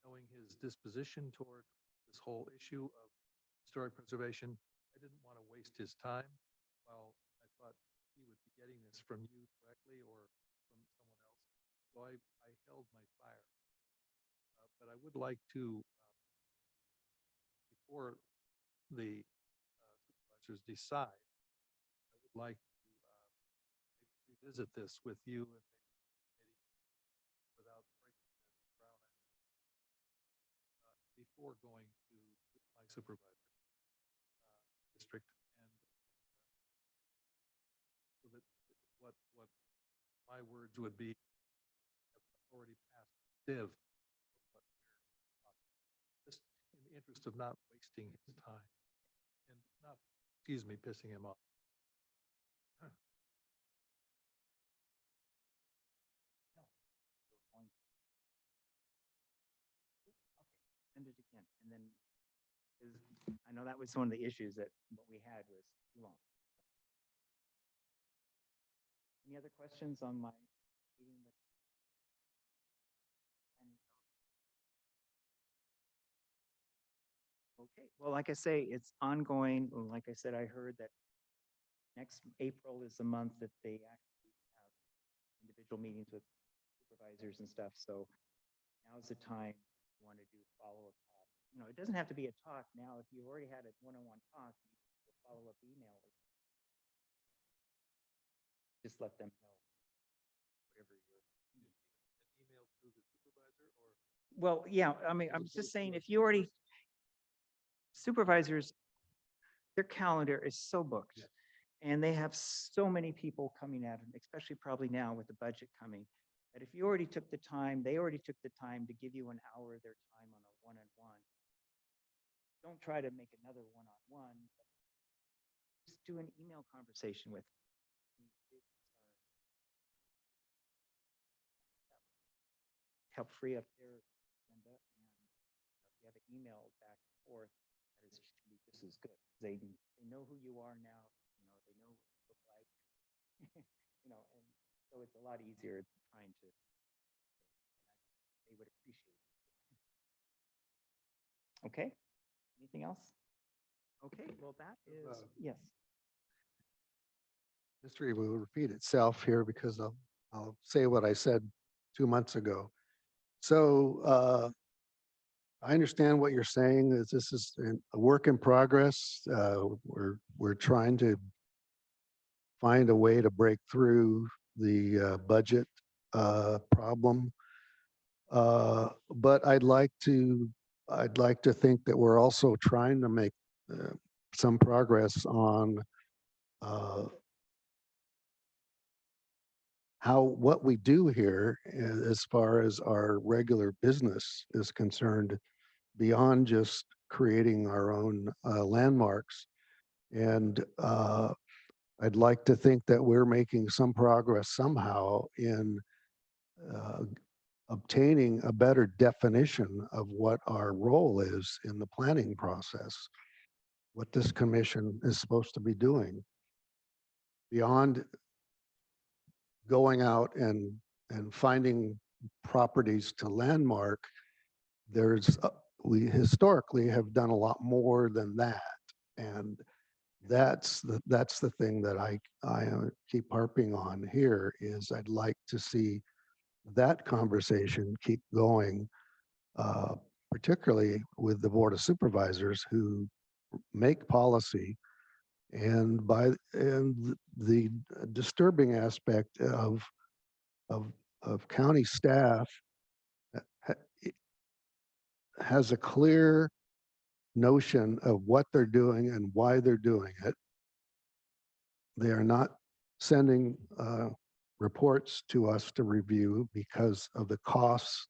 knowing his disposition toward this whole issue of historic preservation, I didn't want to waste his time. While I thought he would be getting this from you directly or from someone else, so I held my fire. But I would like to, before the supervisors decide, I would like to maybe revisit this with you and maybe the committee without breaking the Brown Act before going to my supervisor district, and so that what my words would be have already passed div. Just in the interest of not wasting his time and not, excuse me, pissing him off. Send it again, and then, 'cause I know that was one of the issues that what we had was too long. Any other questions on my meeting? Okay, well, like I say, it's ongoing. Like I said, I heard that next April is the month that they actually have individual meetings with supervisors and stuff. So now's the time you want to do follow-up. It doesn't have to be a talk now. If you already had a one-on-one talk, you can do a follow-up email. Just let them know whatever you're. An email to the supervisor or? Well, yeah, I mean, I'm just saying, if you already, supervisors, their calendar is so booked. Yeah. And they have so many people coming at them, especially probably now with the budget coming, that if you already took the time, they already took the time to give you an hour of their time on a one-on-one. Don't try to make another one-on-one. Just do an email conversation with them. Help free up their agenda, and if you have an email back and forth, that is should be just as good. They know who you are now. They know what you look like. And so it's a lot easier trying to. They would appreciate it. Okay. Anything else? Okay. Well, that is yes. History will repeat itself here because I'll say what I said 2 months ago. So I understand what you're saying, is this is a work in progress. We're trying to find a way to break through the budget problem. But I'd like to think that we're also trying to make some progress on what we do here as far as our regular business is concerned, beyond just creating our own landmarks. And I'd like to think that we're making some progress somehow in uh, obtaining a better definition of what our role is in the planning process, what this commission is supposed to be doing beyond going out and finding properties to landmark. We historically have done a lot more than that. And that's the thing that I keep harping on here is I'd like to see that conversation keep going, particularly with the Board of Supervisors who make policy. And the disturbing aspect of county staff has a clear notion of what they're doing and why they're doing it. They are not sending reports to us to review because of the costs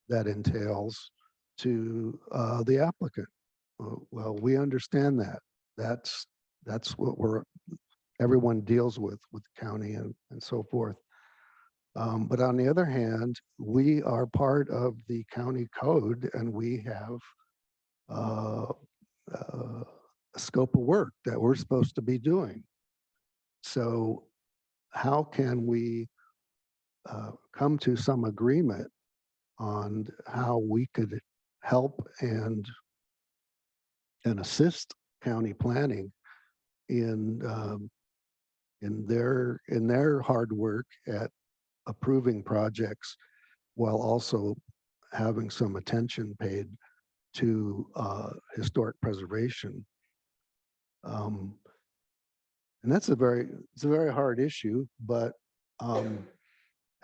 that entails to the applicant. Well, we understand that. That's what everyone deals with the county and so forth. But on the other hand, we are part of the county code and we have a scope of work that we're supposed to be doing. So how can we come to some agreement on how we could help and assist county planning in their hard work at approving projects while also having some attention paid to historic preservation. And it's a very hard issue, but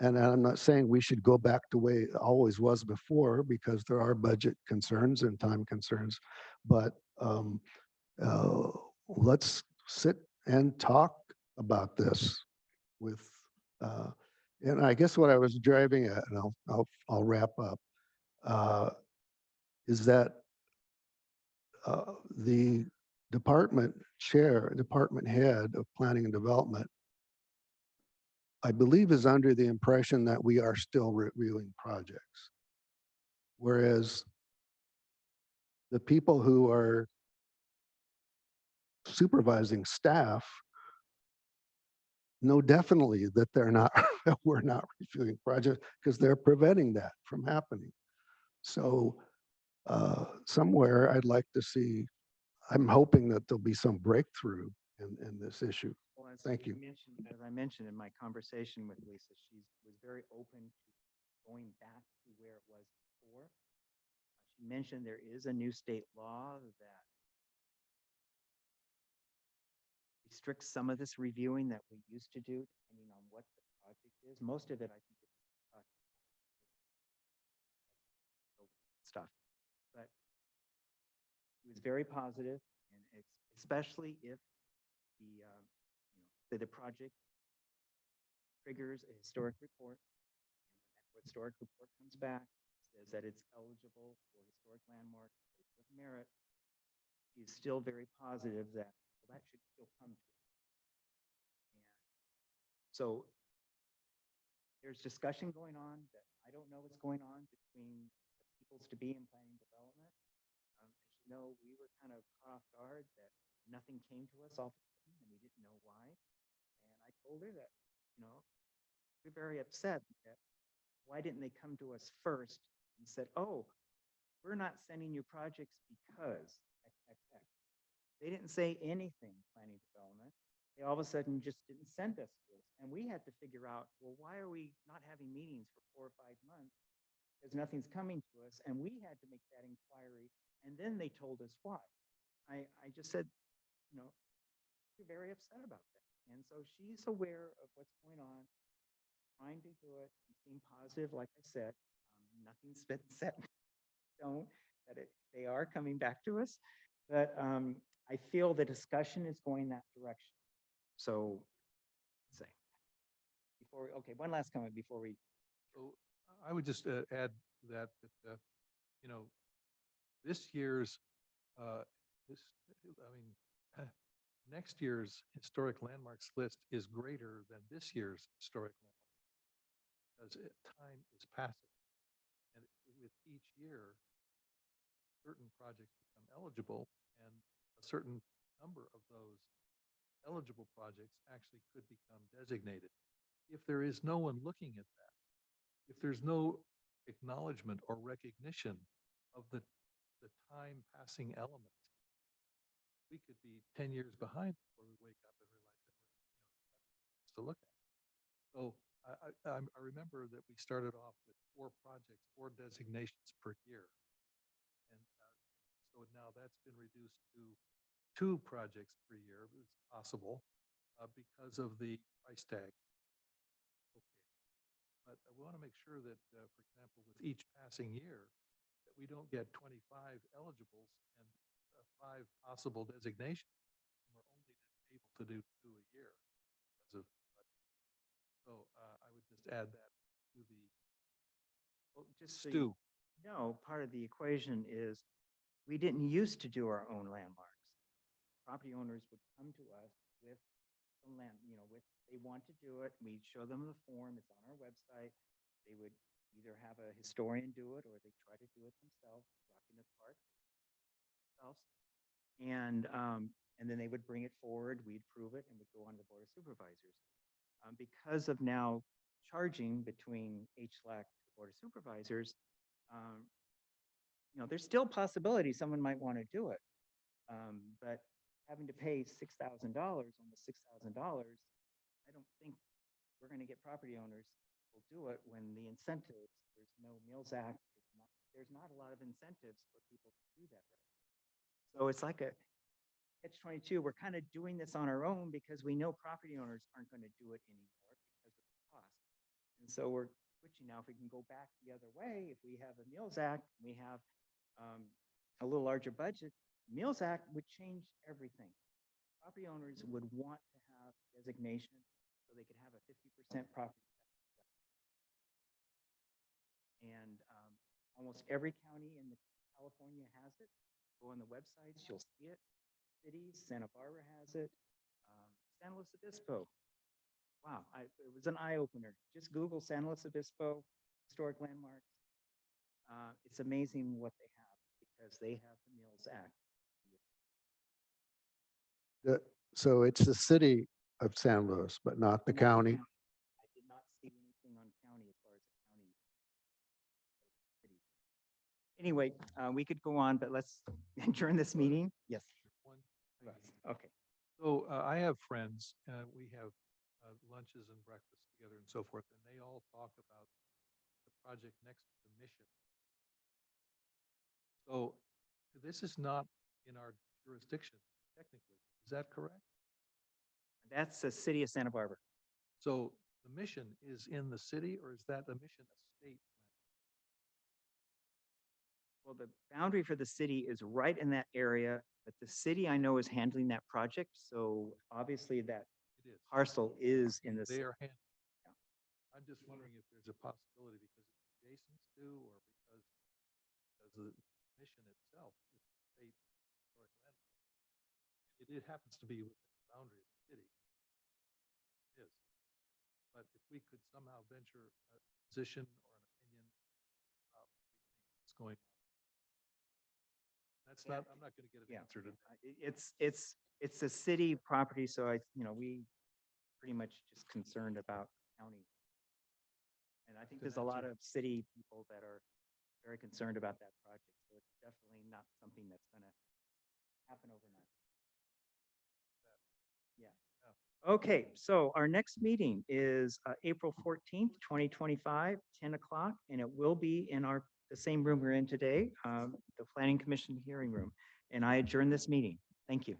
and I'm not saying we should go back to the way it always was before because there are budget concerns and time concerns, but let's sit and talk about this with and I guess what I was driving at, and I'll wrap up, is that the department head of planning and development, I believe, is under the impression that we are still reviewing projects. Whereas the people who are supervising staff know definitely that they're not, that we're not reviewing projects because they're preventing that from happening. So somewhere I'd like to see, I'm hoping that there'll be some breakthrough in this issue. Well, Thank you. As I mentioned in my conversation with Lisa, she was very open to going back to where it was before. She mentioned there is a new state law that restricts some of this reviewing that we used to do, depending on what the project is. Most of it, I think, is stuff, but it was very positive, and especially if the project triggers a historic report. And when that historic report comes back, says that it's eligible for historic landmark of merit, he's still very positive that that should still come to it. And so there's discussion going on that I don't know what's going on between the peoples to be in planning development. As you know, we were kind of caught off guard that nothing came to us all of a sudden and we didn't know why. And I told her that, we're very upset that why didn't they come to us first and said, oh, we're not sending you projects because XXX. They didn't say anything, planning development. They all of a sudden just didn't send us to us. And we had to figure out, well, why are we not having meetings for 4 or 5 months? Because nothing's coming to us. And we had to make that inquiry. And then they told us why. I just said, we're very upset about that. And so she's aware of what's going on, trying to do it and seem positive. Like I said, nothing's been set in stone, that they are coming back to us. But I feel the discussion is going that direction. So before, okay, one last comment before we, So I would just add that, you know, this year's, this, I mean, next year's historic landmarks list is greater than this year's historic landmarks. Because time is passing. And with each year, certain projects become eligible and a certain number of those eligible projects actually could become designated. If there is no one looking at that, if there's no acknowledgement or recognition of the time passing element, we could be 10 years behind before we wake up and realize that we're, to look at. So I remember that we started off with 4 projects, 4 designations per year. And so now that's been reduced to 2 projects per year, if it's possible, because of the price tag. Okay. But I want to make sure that, for example, with each passing year, that we don't get 25 eligibles and 5 possible designations. We're only able to do 2 a year. So I would just add that to the well, just so you stew. know, part of the equation is we didn't used to do our own landmarks. Property owners would come to us with the land, they want to do it. We'd show them the form. It's on our website. They would either have a historian do it or they try to do it themselves, Rockiness Park themselves. And then they would bring it forward. We'd prove it and would go on to the Board of Supervisors. Because of now charging between HLAC to the Board of Supervisors, there's still possibility someone might want to do it. But having to pay $6,000, almost $6,000, I don't think we're going to get property owners who will do it when the incentives, there's no Mills Act, there's not a lot of incentives for people to do that. So it's like a catch-22. We're kind of doing this on our own because we know property owners aren't going to do it anymore because of the cost. And so we're switching now. If we can go back the other way, if we have a Mills Act, we have a little larger budget, Mills Act would change everything. Property owners would want to have designation so they could have a 50% property tax. And almost every county in California has it. Go on the websites, you'll see it. Cities, Santa Barbara has it. San Luis Obispo. Wow, it was an eye-opener. Just Google San Luis Obispo historic landmarks. It's amazing what they have because they have the Mills Act. So it's the city of San Luis, but not the Not county. I did not see anything on county as far as the county. City. Anyway, we could go on, but let's adjourn this meeting. Yes. One Russ, thing. okay. So I have friends, we have lunches and breakfast together and so forth, and they all talk about the project next to the mission. So this is not in our jurisdiction technically, is that correct? That's the city of Santa Barbara. So the mission is in the city, or is that the mission a state? Well, the boundary for the city is right in that area, but the city I know is handling that project. So obviously that It is. parcel is in the They city. are handling. I'm just wondering if there's a possibility because it's adjacent to, or because the mission itself is state historic landmark. It happens to be within the boundary of the city. It is. But if we could somehow venture a position or an opinion, what's going on. That's not, I'm not going to get an Yeah. answer to. It's a city property, so we pretty much just concerned about county. And I think Good there's a lot answer. of city people that are very concerned about that project. So it's definitely not something that's gonna happen overnight. Yeah. Okay, so our next meeting is April 14th, 2025, 10 o'clock, and it will be in the same room we're in today, the Planning Commission hearing room. And I adjourn this meeting. Thank you.